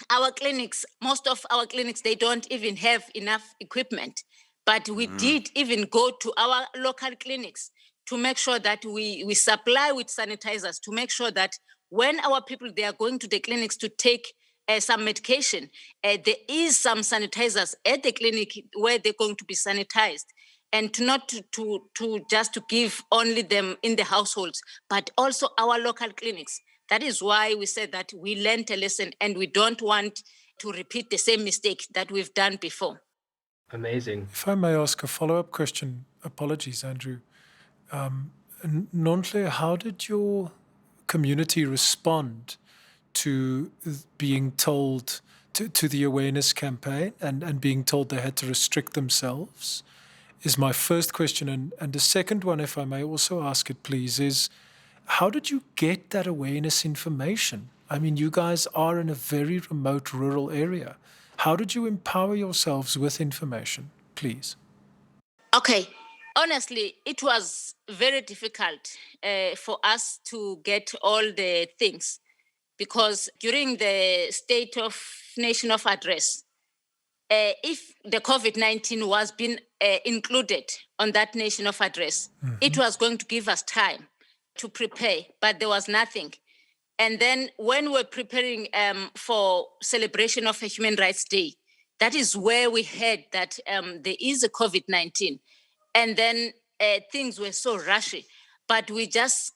our clinics, most of our clinics, they don't even have enough equipment. But we did even go to our local clinics to make sure that we supply with sanitizers, to make sure that when our people, they are going to the clinics to take some medication, there is some sanitizers at the clinic where they're going to be sanitized. And to not to just to give only them in the households, but also our local clinics. That is why we said that we learned a lesson, and we don't want to repeat the same mistake that we've done before. Amazing. If I may ask a follow-up question, apologies, Andrew. Nonhle, how did your community respond to being told, to the awareness campaign, and being told they had to restrict themselves? Is my first question. And the second one, if I may also ask it, please, is how did you get that awareness information? I mean, you guys are in a very remote rural area. How did you empower yourselves with information, please? Okay. Honestly, it was very difficult for us to get all the things, because during the State of Nation of Address, if the COVID-19 was being included on that Nation of Address, it was going to give us time to prepare, but there was nothing. And then when we're preparing for celebration of a Human Rights Day, that is where we heard that there is a COVID-19. And then things were so rushy, but we just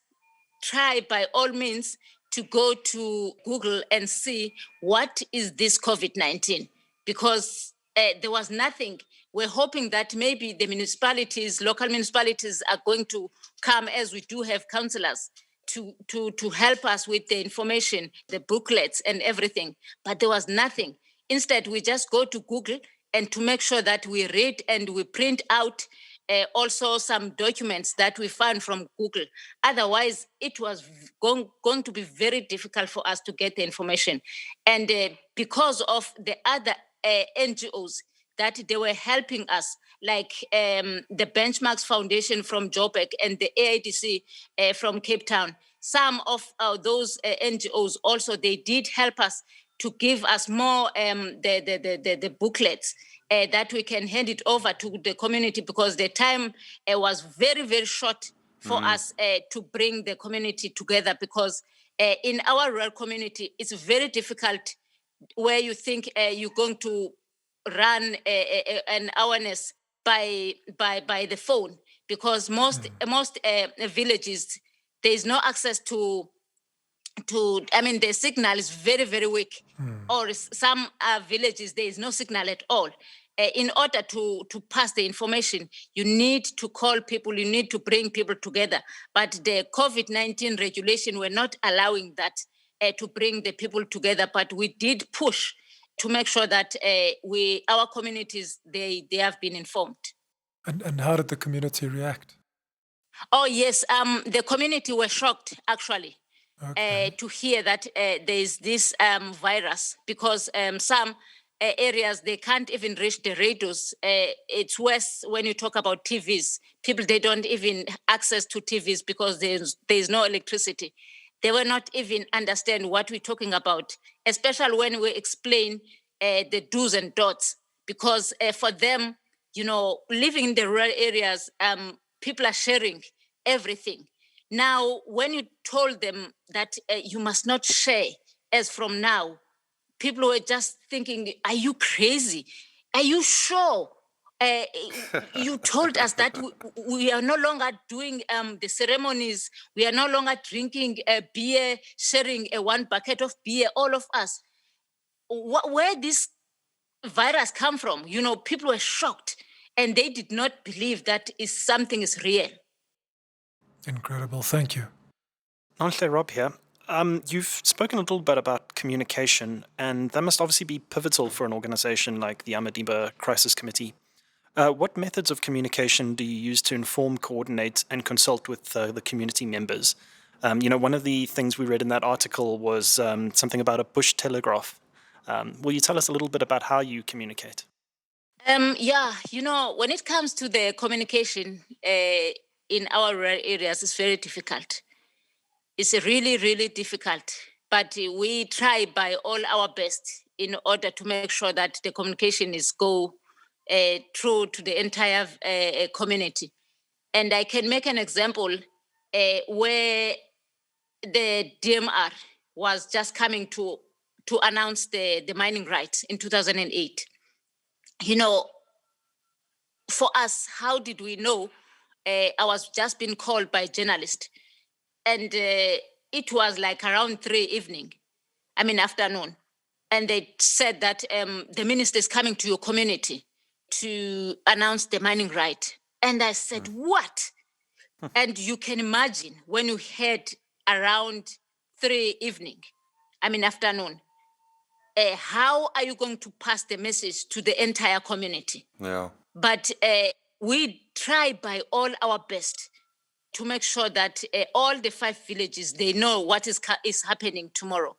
try by all means to go to Google and see what is this COVID-19, because there was nothing. We're hoping that maybe the municipalities, local municipalities, are going to come, as we do have councillors, to help us with the information, the booklets and everything. But there was nothing. Instead, we just go to Google, and to make sure that we read and we print out also some documents that we found from Google. Otherwise, it was going to be very difficult for us to get the information. And because of the other NGOs that they were helping us, like the Benchmarks Foundation from Joburg and the AIDC from Cape Town, some of those NGOs also, they did help us to give us more the booklets that we can hand it over to the community, because the time was very, very short for us to bring the community together, because in our rural community, it's very difficult where you think you're going to run an awareness by the phone, because most villages, there is no access to the signal is very, very weak. Or some villages, there is no signal at all. In order to pass the information, you need to call people, you need to bring people together. But the COVID-19 regulation were not allowing that to bring the people together. But we did push to make sure that our communities, they have been informed. And how did the community react? Oh, yes. The community were shocked, actually. To hear that there is this virus, because some areas, they can't even reach the radios. It's worse when you talk about TVs. People, they don't even access to TVs because there's no electricity. They will not even understand what we're talking about, especially when we explain the do's and don'ts, because for them, living in the rural areas, people are sharing everything. Now, when you told them that you must not share as from now, people were just thinking, are you crazy? Are you sure? You told us that we are no longer doing the ceremonies. We are no longer drinking beer, sharing one bucket of beer, all of us. Where this virus come from? People were shocked and they did not believe that something is real. Incredible. Thank you. Nonhle, Rob here. You've spoken a little bit about communication, and that must obviously be pivotal for an organization like the Amadiba Crisis Committee. What methods of communication do you use to inform, coordinate, and consult with the community members? One of the things we read in that article was something about a push telegraph. Will you tell us a little bit about how you communicate? When it comes to the communication in our rural areas, it's very difficult. It's really, really difficult. But we try by all our best in order to make sure that the communication is go through to the entire community. And I can make an example where the DMR was just coming to announce the mining rights in 2008. For us, how did we know? I was just being called by a journalist. And it was like around 3 afternoon. And they said that the minister is coming to your community to announce the mining right. And I said, what? And you can imagine when you head around 3 afternoon, how are you going to pass the message to the entire community? Yeah. But we try by all our best to make sure that all the 5 villages, they know what is happening tomorrow.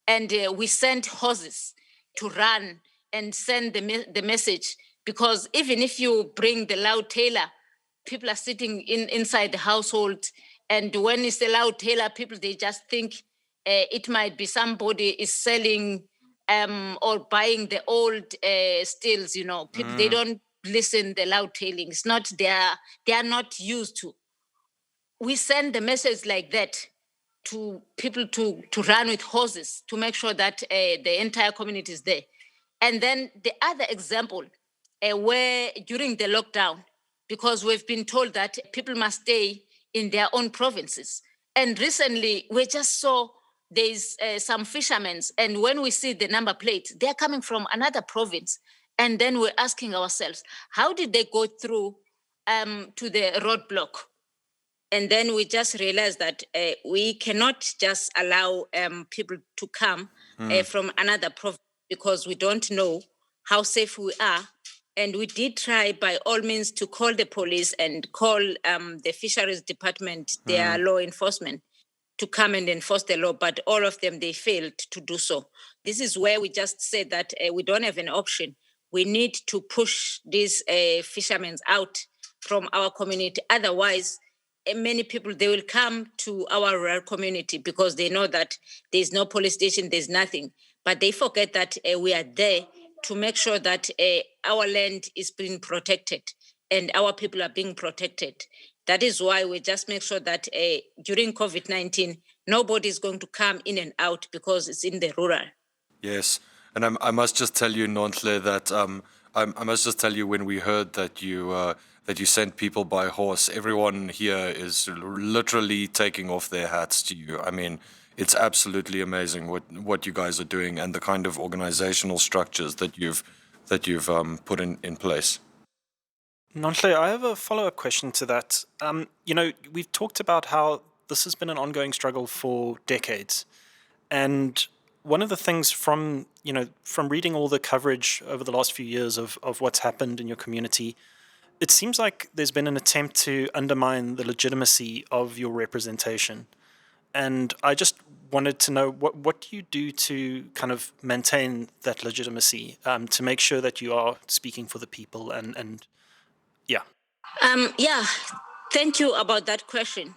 And we send horses to run and send the message, because even if you bring the loud tailor, people are sitting inside the household. And when it's the loud tailor, people, they just think it might be somebody is selling or buying the old stills, People, they don't listen the loud tailing. It's not, they are not used to. We send the message like that to people to run with horses to make sure that the entire community is there. And then the other example, where during the lockdown, because we've been told that people must stay in their own provinces. And recently, we just saw there's some fishermen, and when we see the number plates, they're coming from another province. And then we're asking ourselves, how did they go through to the roadblock? And then we just realized that we cannot just allow people to come from another province, because we don't know how safe we are. And we did try by all means to call the police and call the fisheries department, their law enforcement, to come and enforce the law. But all of them, they failed to do so. This is where we just said that we don't have an option. We need to push these fishermen out from our community. Otherwise, many people, they will come to our rural community because they know that there's no police station, there's nothing. But they forget that we are there to make sure that our land is being protected and our people are being protected. That is why we just make sure that during COVID-19, nobody is going to come in and out because it's in the rural. Yes. And I must just tell you, Nonhle, that I must just tell you, when we heard that you sent people by horse, everyone here is literally taking off their hats to you. I mean, it's absolutely amazing what you guys are doing and the kind of organizational structures that you've put in place. Nonhle, I have a follow-up question to that. We've talked about how this has been an ongoing struggle for decades. And one of the things from reading all the coverage over the last few years of what's happened in your community, it seems like there's been an attempt to undermine the legitimacy of your representation. And I just wanted to know, what do you do to kind of maintain that legitimacy, to make sure that you are speaking for the people and yeah. Thank you about that question.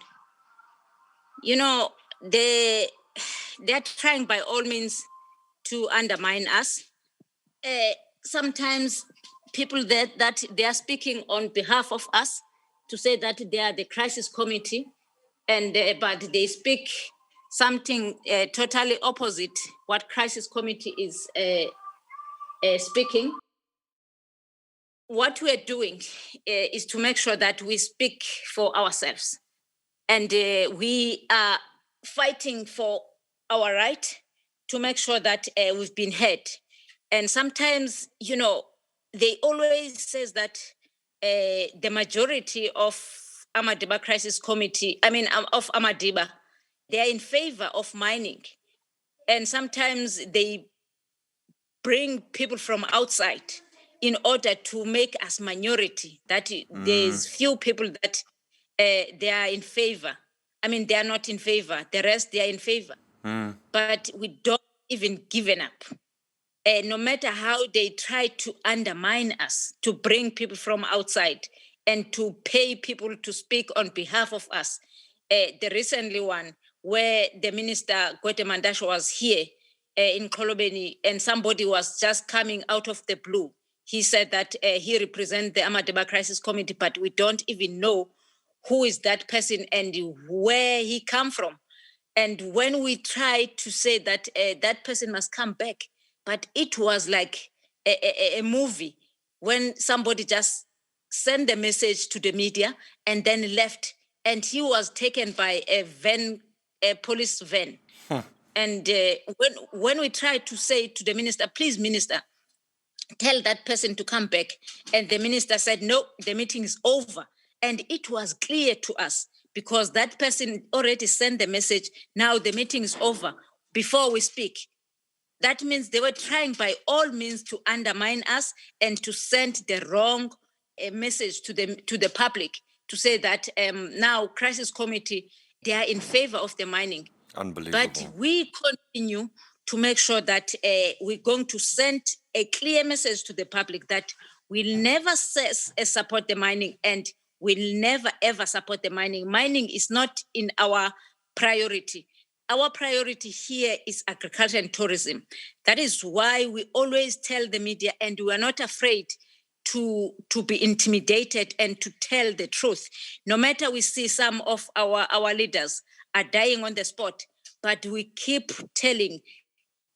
They're trying by all means to undermine us. Sometimes people that they are speaking on behalf of us to say that they are the crisis committee, and but they speak something totally opposite what Crisis Committee is speaking. What we're doing is to make sure that we speak for ourselves. And we are fighting for our right to make sure that we've been heard. And sometimes, they always says that the majority of Amadiba Crisis Committee, of Amadiba, they are in favor of mining. And sometimes they bring people from outside in order to make us minority, that there's few people that they are in favor. They are not in favor. The rest, they are in favor. But we don't even given up. No matter how they try to undermine us, to bring people from outside and to pay people to speak on behalf of us. The recently one where the minister, Gwete Mandasho, was here in Kolobeni, and somebody was just coming out of the blue. He said that he represents the Amadiba Crisis Committee, but we don't even know who is that person and where he come from. And when we try to say that that person must come back, but it was like a movie when somebody just sent the message to the media and then left, and he was taken by a police van. And when we tried to say to the minister, please, minister, tell that person to come back, and the minister said, no, the meeting is over. And it was clear to us because that person already sent the message, now the meeting is over, before we speak. That means they were trying by all means to undermine us and to send the wrong message to the public to say that now Crisis Committee, they are in favor of the mining. Unbelievable. But we continue to make sure that we're going to send a clear message to the public that we'll never support the mining and we'll never ever support the mining. Mining is not in our priority. Our priority here is agriculture and tourism. That is why we always tell the media, and we are not afraid to be intimidated and to tell the truth. No matter we see some of our leaders are dying on the spot, but we keep telling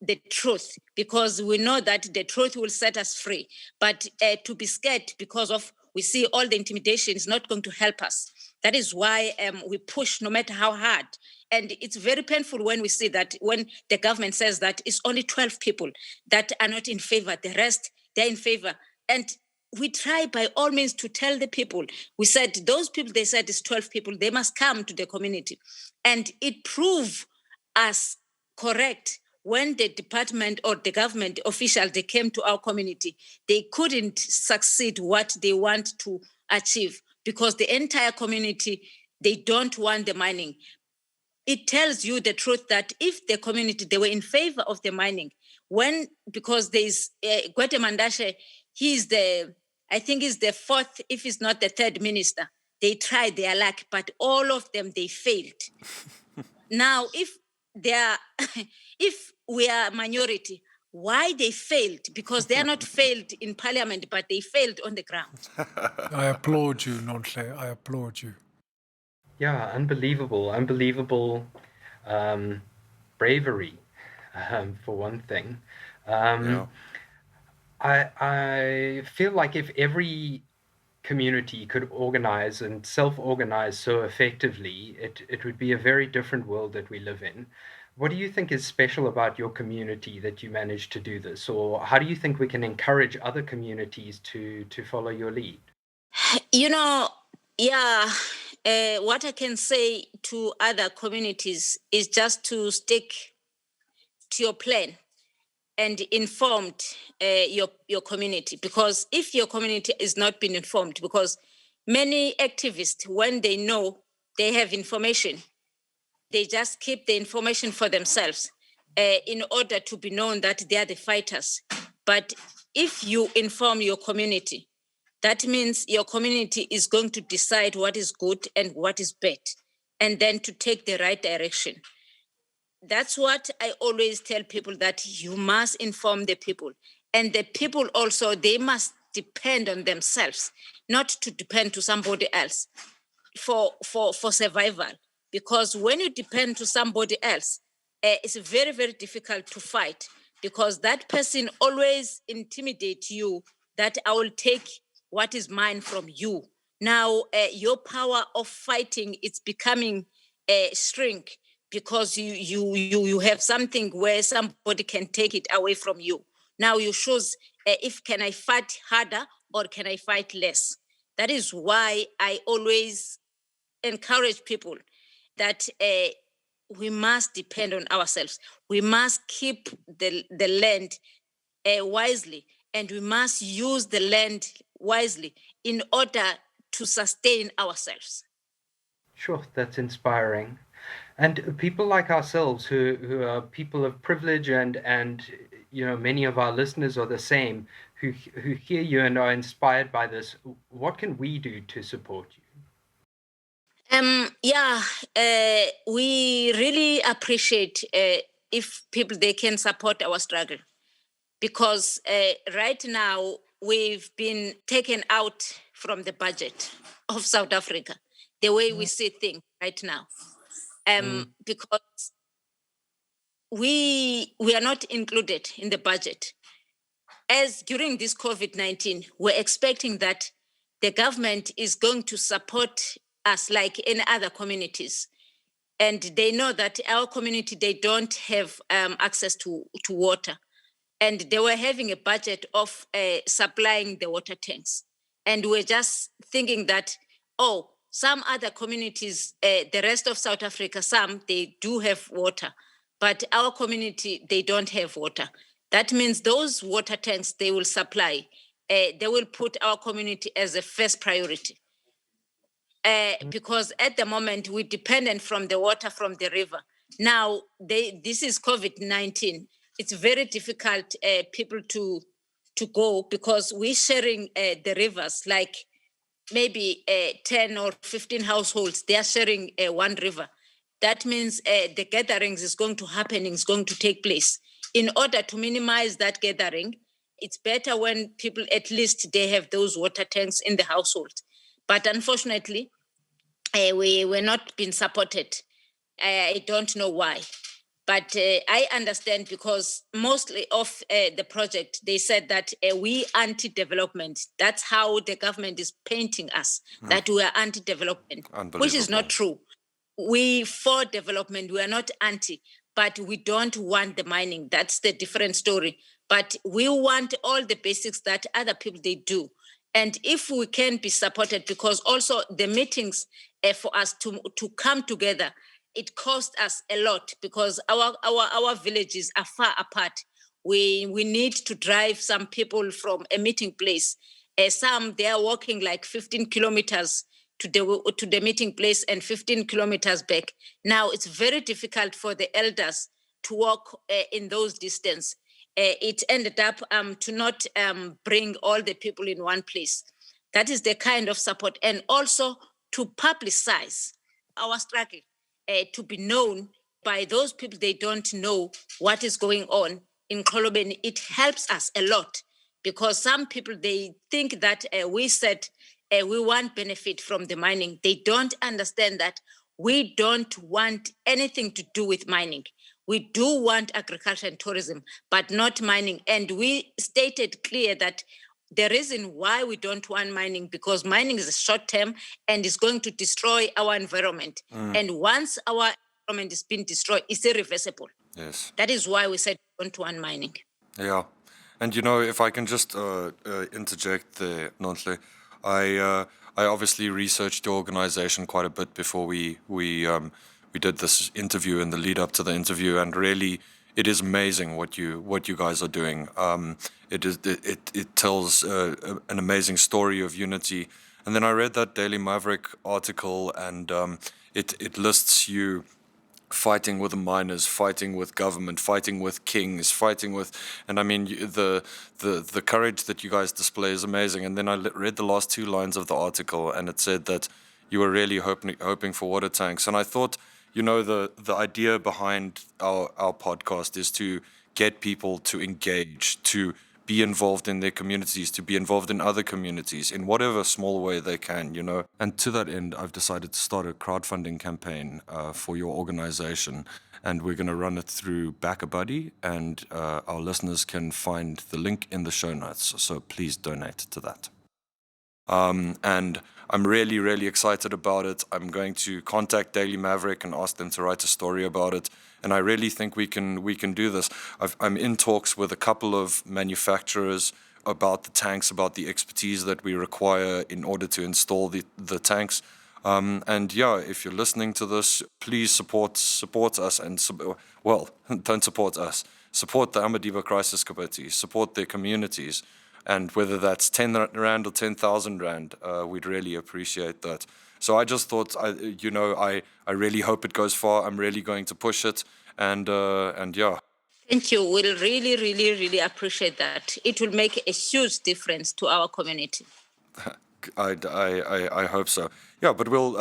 the truth because we know that the truth will set us free. But to be scared because of we see all the intimidation is not going to help us. That is why we push no matter how hard. And it's very painful when we see that when the government says that it's only 12 people that are not in favor, the rest, they're in favor. And we try by all means to tell the people. We said those people, they said it's 12 people, they must come to the community. And it proved us correct when the department or the government official, they came to our community, they couldn't succeed what they want to achieve because the entire community, they don't want the mining. It tells you the truth that if the community, they were in favor of the mining, because there's Gwete Mandashe, he's I think he's the fourth, if he's not the third minister. They tried their luck, but all of them, they failed. Now, if we are minority, why they failed? Because they are not failed in parliament, but they failed on the ground. I applaud you, Nonhle. I applaud you. Yeah, unbelievable bravery, for one thing. I feel like if every community could organize and self-organize so effectively, it would be a very different world that we live in. What do you think is special about your community that you managed to do this? Or how do you think we can encourage other communities to follow your lead? What I can say to other communities is just to stick to your plan and informed your community. Because if your community is not being informed, because many activists, when they know they have information, they just keep the information for themselves in order to be known that they are the fighters. But if you inform your community, that means your community is going to decide what is good and what is bad, and then to take the right direction. That's what I always tell people, that you must inform the people. And the people also, they must depend on themselves, not to depend to somebody else for survival. because when you depend to somebody else, it's very, very difficult to fight, because that person always intimidates you that I will take what is mine from you. Now, your power of fighting is becoming shrink, because you have something where somebody can take it away from you. Now you choose if can I fight harder or can I fight less. That is why I always encourage people that we must depend on ourselves. We must keep the land wisely, and we must use the land wisely in order to sustain ourselves. Sure, that's inspiring. And people like ourselves who are people of privilege and many of our listeners are the same, who hear you and are inspired by this, what can we do to support you? We really appreciate if people, they can support our struggle, because right now we've been taken out from the budget of South Africa, the way we see things right now, because we are not included in the budget. As during this COVID-19, we're expecting that the government is going to support us like in other communities. And they know that our community, they don't have access to water. And they were having a budget of supplying the water tanks. And we're just thinking that, some other communities, the rest of South Africa, some, they do have water. But our community, they don't have water. That means those water tanks they will supply, they will put our community as a first priority. Because at the moment, we're dependent from the water from the river. Now, this is COVID-19. It's very difficult people to go, because we're sharing the rivers, like maybe 10 or 15 households, they are sharing one river. That means the gatherings is going to take place. In order to minimize that gathering, it's better when people, at least they have those water tanks in the household. But unfortunately, we were not being supported. I don't know why. But I understand, because mostly of the project, they said that we anti-development. That's how the government is painting us, that we are anti-development, which is not true. We for development, we are not anti, but we don't want the mining. That's the different story. But we want all the basics that other people, they do. And if we can be supported, because also the meetings for us to come together, it costs us a lot, because our villages are far apart. We need to drive some people from a meeting place. Some, they are walking like 15 kilometers to the meeting place and 15 kilometers back. Now, it's very difficult for the elders to walk in those distance. It ended up to not bring all the people in one place. That is the kind of support. And also to publicize our struggle, to be known by those people, they don't know what is going on in Kolobeni. It helps us a lot, because some people, they think that we said we want benefit from the mining. They don't understand that we don't want anything to do with mining. We do want agriculture and tourism, but not mining. And we stated clear that the reason why we don't want mining, because mining is a short term and is going to destroy our environment. And once our environment is being destroyed, it's irreversible. Yes. That is why we said we don't want mining. Yeah. And if I can just interject there, Nonhle, I obviously researched your organization quite a bit before we did this interview and the lead up to the interview, and really, it is amazing what you guys are doing. It tells an amazing story of unity. And then I read that Daily Maverick article, and it lists you fighting with the miners, fighting with government, fighting with kings, fighting with, and I mean the courage that you guys display is amazing. And then I read the last two lines of the article, and it said that you were really hoping for water tanks. And I thought, the idea behind our podcast is to get people to engage, to be involved in their communities, to be involved in other communities in whatever small way they can, you know. And to that end, I've decided to start a crowdfunding campaign for your organization. And we're going to run it through Back a Buddy, and our listeners can find the link in the show notes. So please donate to that. And I'm really, really excited about it. I'm going to contact Daily Maverick and ask them to write a story about it. And I really think we can do this. I'm in talks with a couple of manufacturers about the tanks, about the expertise that we require in order to install the tanks. And yeah, if you're listening to this, please support us and don't support us. Support the Amadiba Crisis Committee. Support their communities, and whether that's 10 rand or 10,000 rand, we'd really appreciate that. So I just thought, I really hope it goes far. I'm really going to push it, and yeah. Thank you. We'll really, really, really appreciate that. It will make a huge difference to our community. I hope so. Yeah, but we'll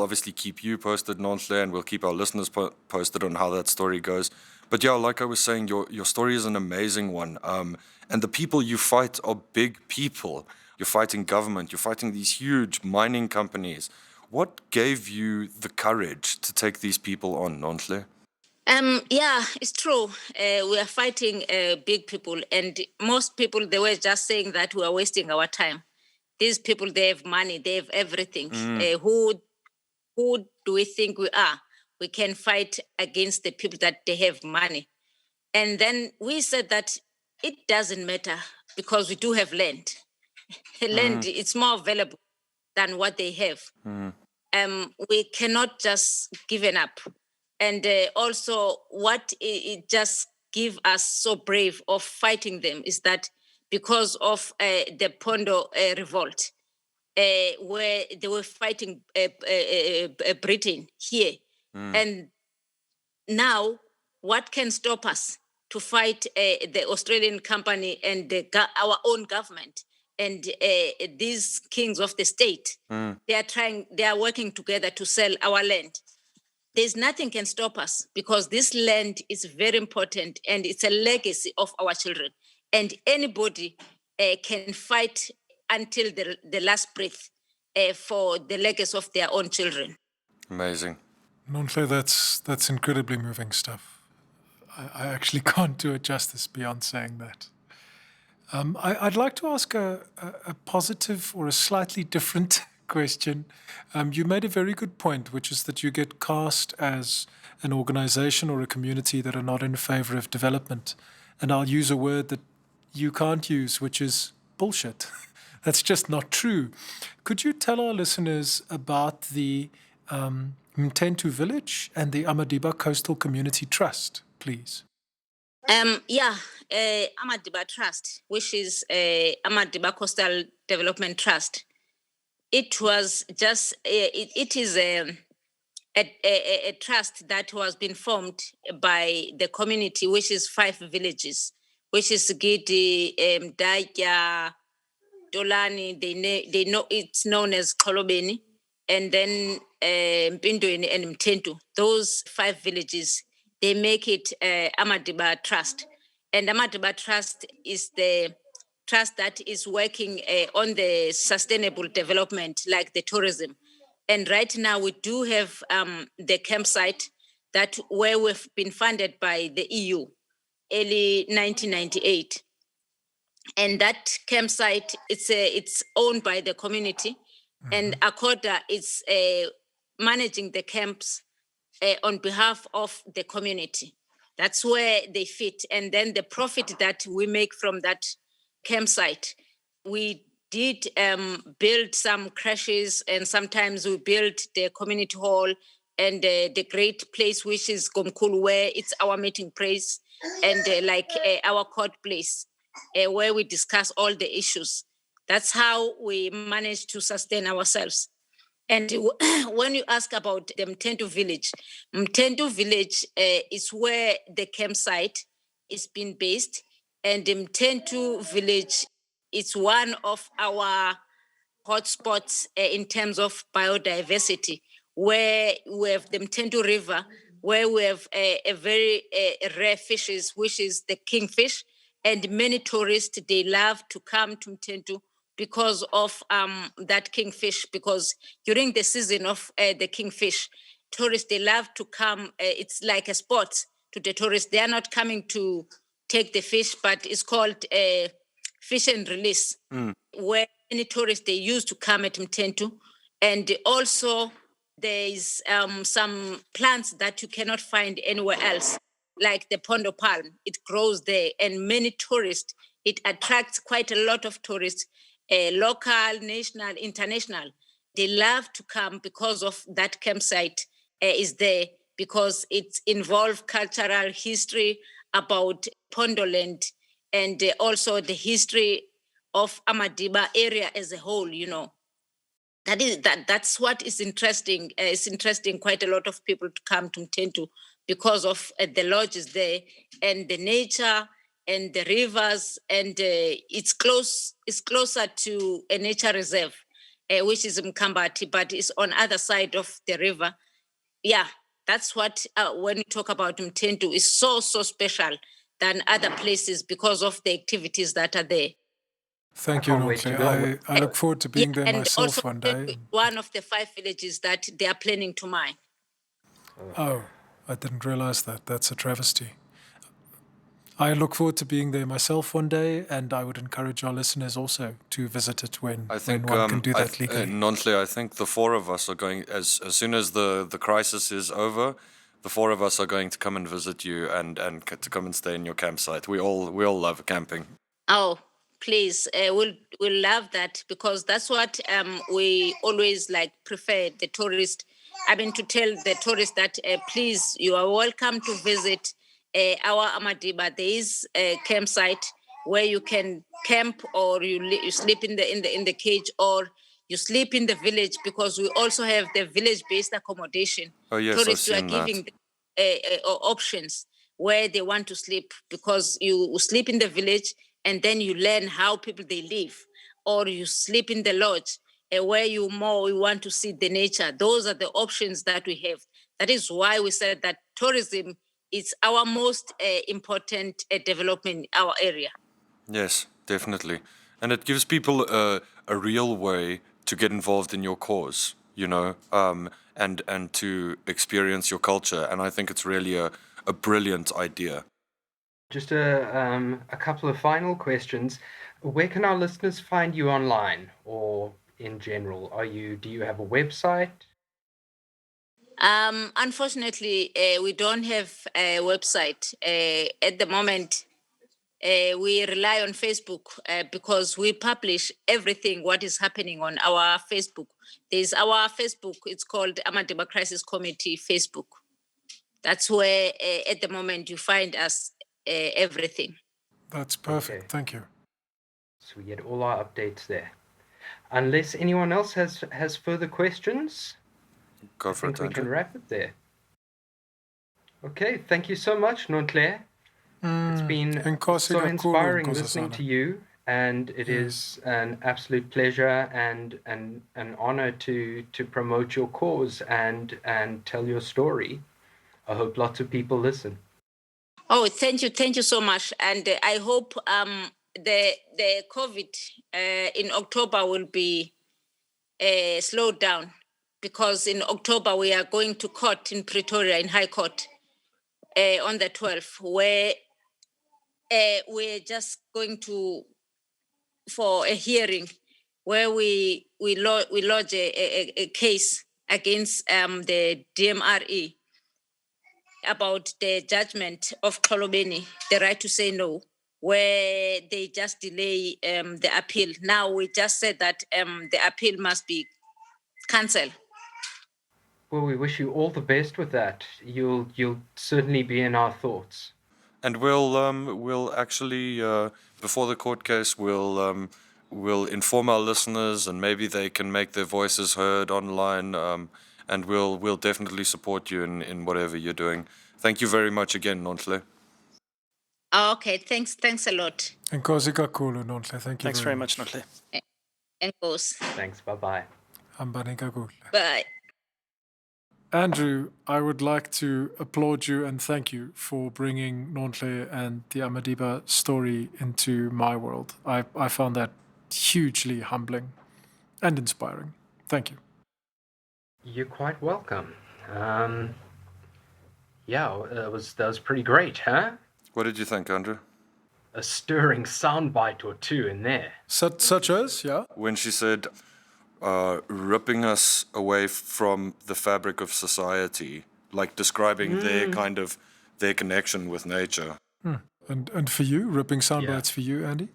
obviously keep you posted, Nonhle, and we'll keep our listeners posted on how that story goes. But yeah, like I was saying, your story is an amazing one. And the people you fight are big people. You're fighting government. You're fighting these huge mining companies. What gave you the courage to take these people on, Nonhle? Yeah, it's true. We are fighting big people, and most people, they were just saying that we are wasting our time. These people, they have money, they have everything. Who do we think we are? We can fight against the people that they have money. And then we said that it doesn't matter because we do have land. Land, it's more valuable than what they have. We cannot just give it up. And also what it just give us so brave of fighting them is that because of the Pondo revolt, where they were fighting Britain here. And now, what can stop us to fight the Australian company and our own government and these kings of the state? They are working together to sell our land. There's nothing can stop us because this land is very important and it's a legacy of our children. And anybody can fight until the last breath for the legacy of their own children. Amazing. Nonhle, that's incredibly moving stuff. I actually can't do it justice beyond saying that. I'd like to ask a positive or a slightly different question. You made a very good point, which is that you get cast as an organization or a community that are not in favor of development. And I'll use a word that you can't use, which is bullshit. That's just not true. Could you tell our listeners about the Mthentu Village and the Amadiba Coastal Community Trust, please? Amadiba Trust, which is Amadiba Coastal Development Trust. It was just, it is a trust that was been formed by the community, which is 5 villages, which is Gidi, Daikya, Dolani, they know it's known as Kolobeni, and then Mpindweni and Mthentu. Those 5 villages, they make it Amadiba Trust. And Amadiba Trust is the trust that is working on the sustainable development, like the tourism. And right now we do have the campsite where we've been funded by the EU, early 1998. And that campsite, it's owned by the community, and Akoda is managing the camps on behalf of the community. That's where they fit. And then the profit that we make from that campsite, we did build some crashes, and sometimes we built the community hall and the great place, which is Gomkulu, where it's our meeting place, and our court place, where we discuss all the issues. That's how we manage to sustain ourselves. And when you ask about the Mthentu village is where the campsite is being based. And the Mthentu village is one of our hotspots in terms of biodiversity, where we have the Mthentu River, where we have a very rare fishes, which is the kingfish, and many tourists, they love to come to Mthentu because of that kingfish, because during the season of the kingfish, tourists, they love to come. It's like a sport to the tourists. They are not coming to take the fish, but it's called fish and release, where many tourists, they used to come at Mthentu. And also there's some plants that you cannot find anywhere else, like the pondo palm. It grows there, and many tourists, it attracts quite a lot of tourists, local, national, international. They love to come because of that campsite is there, because it involves cultural history about Pondoland, and also the history of Amadiba area as a whole, That's what is interesting. It's interesting quite a lot of people to come to Mthentu because of the lodges there and the nature and the rivers, and it's closer to a nature reserve, which is Mkambati, but it's on other side of the river. Yeah, that's what when we talk about Mthentu, is so special than other places because of the activities that are there. Thank you, Nonhle. I look forward to being there and myself also one day. One of the 5 villages that they are planning to mine. Oh, I didn't realize that. That's a travesty. I look forward to being there myself one day, and I would encourage our listeners also to visit it when one can do that legally. Nonhle, I think the 4 of us are going, as soon as the crisis is over, the 4 of us are going to come and visit you and to come and stay in your campsite. We all love camping. Oh, please, we'll love that, because that's what we always prefer the tourist. To tell the tourists that please, you are welcome to visit our Amadiba. There is a campsite where you can camp, or you sleep in the cage, or you sleep in the village, because we also have the village-based accommodation. Oh yes, tourists, I've we seen are giving options where they want to sleep, because you sleep in the village and then you learn how people they live, or you sleep in the lodge where you want to see the nature. Those are the options that we have. That is why we said that tourism is our most important development in our area. Yes, definitely. And it gives people a real way to get involved in your cause, and to experience your culture. And I think it's really a brilliant idea. Just a couple of final questions. Where can our listeners find you online, or in general? Do you have a website? Unfortunately, we don't have a website at the moment. We rely on Facebook because we publish everything what is happening on our Facebook. There's our Facebook. It's called Amadiba Crisis Committee Facebook. That's where at the moment you find us everything. That's perfect. Okay. Thank you. So we get all our updates there. Unless anyone else has further questions, Go for I it, think we can Andrew. wrap it there. Okay, thank you so much, Nonhle. It's been so inspiring listening to you, and it is an absolute pleasure and an honor to promote your cause and tell your story. I hope lots of people listen. Oh, thank you so much, and I hope the COVID in October will be slowed down, because in October we are going to court in Pretoria, in High Court, on the 12th, where we're just going for a hearing where we lodge a case against the DMRE about the judgment of Xolobeni, the right to say no, where they just delay the appeal. Now we just said that the appeal must be cancelled. Well, we wish you all the best with that. You'll certainly be in our thoughts. And we'll actually before the court case we'll inform our listeners, and maybe they can make their voices heard online. And we'll definitely support you in whatever you're doing. Thank you very much again, Nonhle. Okay, thanks a lot. Enkosi kakhulu, Nonhle. Thank you. Thanks very much, Nonhle. Enkosi. Thanks. Bye-bye. Hambani kakuhle. Bye. Andrew, I would like to applaud you and thank you for bringing Nonhle and the Amadiba story into my world. I found that hugely humbling and inspiring. Thank you. You're quite welcome. That was pretty great, huh? What did you think, Andrew? A stirring soundbite or two in there. Such as, yeah? When she said, ripping us away from the fabric of society, like describing their connection with nature. And for you, ripping soundbites for you, Andy?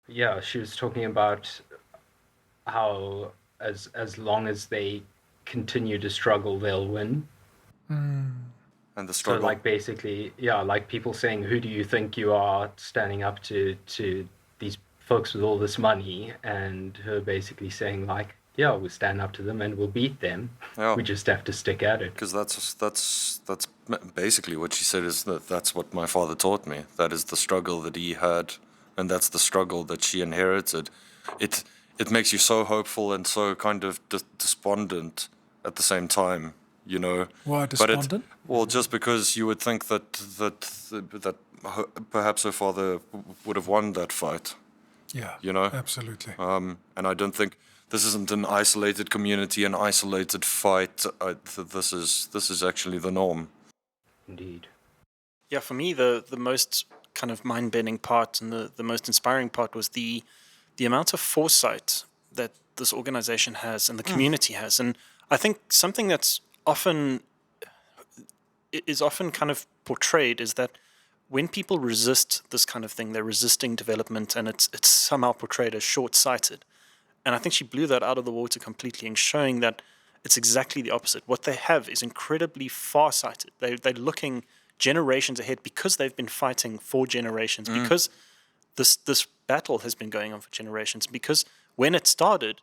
Yeah, she was talking about how as long as they continue to struggle, they'll win. And the struggle. So, like, basically, like people saying, who do you think you are, standing up to these folks with all this money, and her basically saying, like, we'll stand up to them and we'll beat them. Yeah. We just have to stick at it. Because that's basically what she said, is that's what my father taught me. That is the struggle that he had, and that's the struggle that she inherited. It makes you so hopeful and so kind of despondent at the same time, you know. Why despondent? Just because you would think that perhaps her father would have won that fight. Yeah, you know, absolutely. And I don't think this isn't an isolated community, an isolated fight. This is actually the norm. Indeed. Yeah, for me, the most kind of mind-bending part and the most inspiring part was the amount of foresight that this organization has and the community has. And I think something that's often kind of portrayed is that when people resist this kind of thing, they're resisting development, and it's somehow portrayed as short-sighted. And I think she blew that out of the water completely in showing that it's exactly the opposite. What they have is incredibly far-sighted. They're looking generations ahead because they've been fighting for generations, because this battle has been going on for generations, because when it started,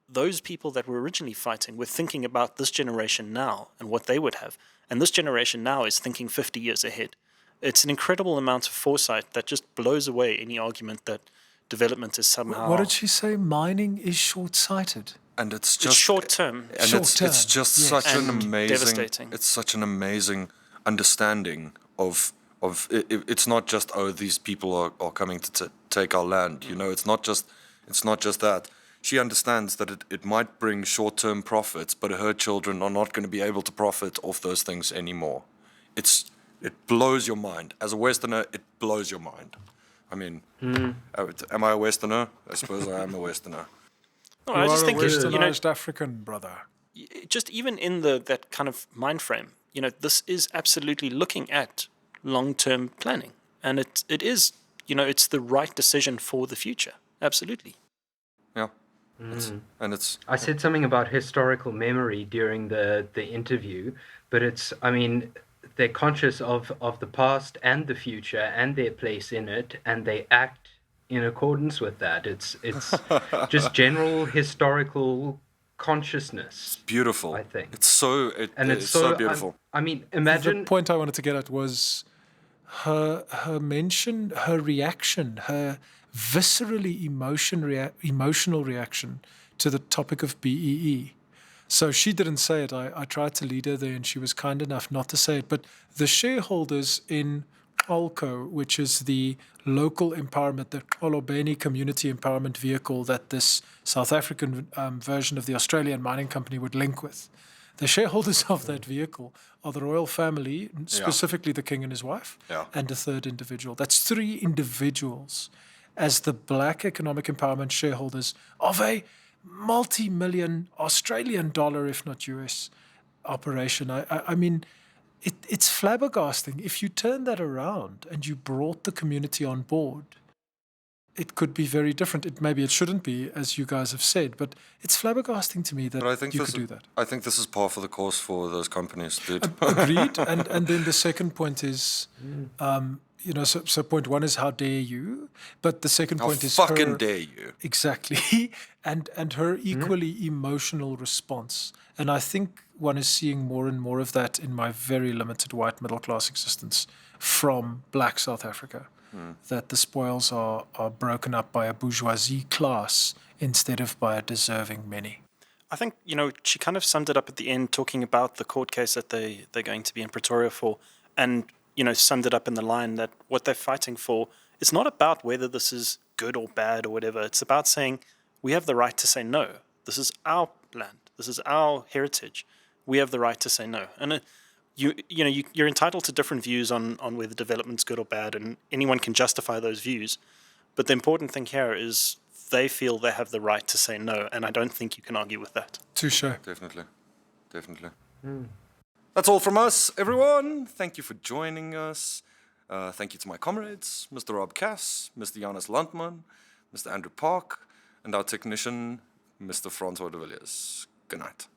those people that were originally fighting were thinking about this generation now and what they would have. And this generation now is thinking 50 years ahead. It's an incredible amount of foresight that just blows away any argument that development is somehow... What did she say? Mining is short-sighted. And it's just short-term. And it's just such an amazing... Devastating. It's such an amazing understanding of it's not just, these people are coming to take our land. You know, it's not just that. She understands that it might bring short-term profits, but her children are not going to be able to profit off those things anymore. It blows your mind. As a Westerner, it blows your mind. I mean, am I a Westerner? I suppose I am a Westerner. No, I just think, Westernized African, brother. Just even in that kind of mind frame, this is absolutely looking at long-term planning. And it is, it's the right decision for the future. Absolutely. Yeah. I said something about historical memory during the interview, but they're conscious of the past and the future and their place in it, and they act in accordance with that. It's just general historical consciousness. It's beautiful. I think it's so beautiful. Imagine the point I wanted to get at was her mention, her reaction, her viscerally emotional reaction to the topic of BEE. So she didn't say it. I tried to lead her there, and she was kind enough not to say it. But the shareholders in Alco, which is the local empowerment, the Olobeni community empowerment vehicle that this South African version of the Australian mining company would link with, the shareholders of that vehicle are the royal family, specifically the king and his wife, and a third individual. That's 3 individuals as the black economic empowerment shareholders of a multi-million Australian dollar, if not US, operation. I mean, it's flabbergasting. If you turn that around and you brought the community on board, it could be very different. Maybe it shouldn't be, as you guys have said, but it's flabbergasting to me that you could do that. I think this is par for the course for those companies, dude. Agreed. And then the second point is... so point 1 is how dare you, but the second point is fucking dare you. Exactly. and her equally emotional response. And I think one is seeing more and more of that in my very limited white middle class existence from black South Africa, that the spoils are broken up by a bourgeoisie class instead of by a deserving many. I think, she kind of summed it up at the end, talking about the court case that they're going to be in Pretoria for, and, summed it up in the line that what they're fighting for, it's not about whether this is good or bad or whatever. It's about saying we have the right to say no. This is our land. This is our heritage. We have the right to say no. And you're entitled to different views on whether development's good or bad, and anyone can justify those views. But the important thing here is they feel they have the right to say no, and I don't think you can argue with that. Touche. Definitely. That's all from us, everyone. Thank you for joining us. Thank you to my comrades, Mr. Rob Cass, Mr. Janus Landman, Mr. Andrew Park, and our technician, Mr. Francois de Villiers. Good night.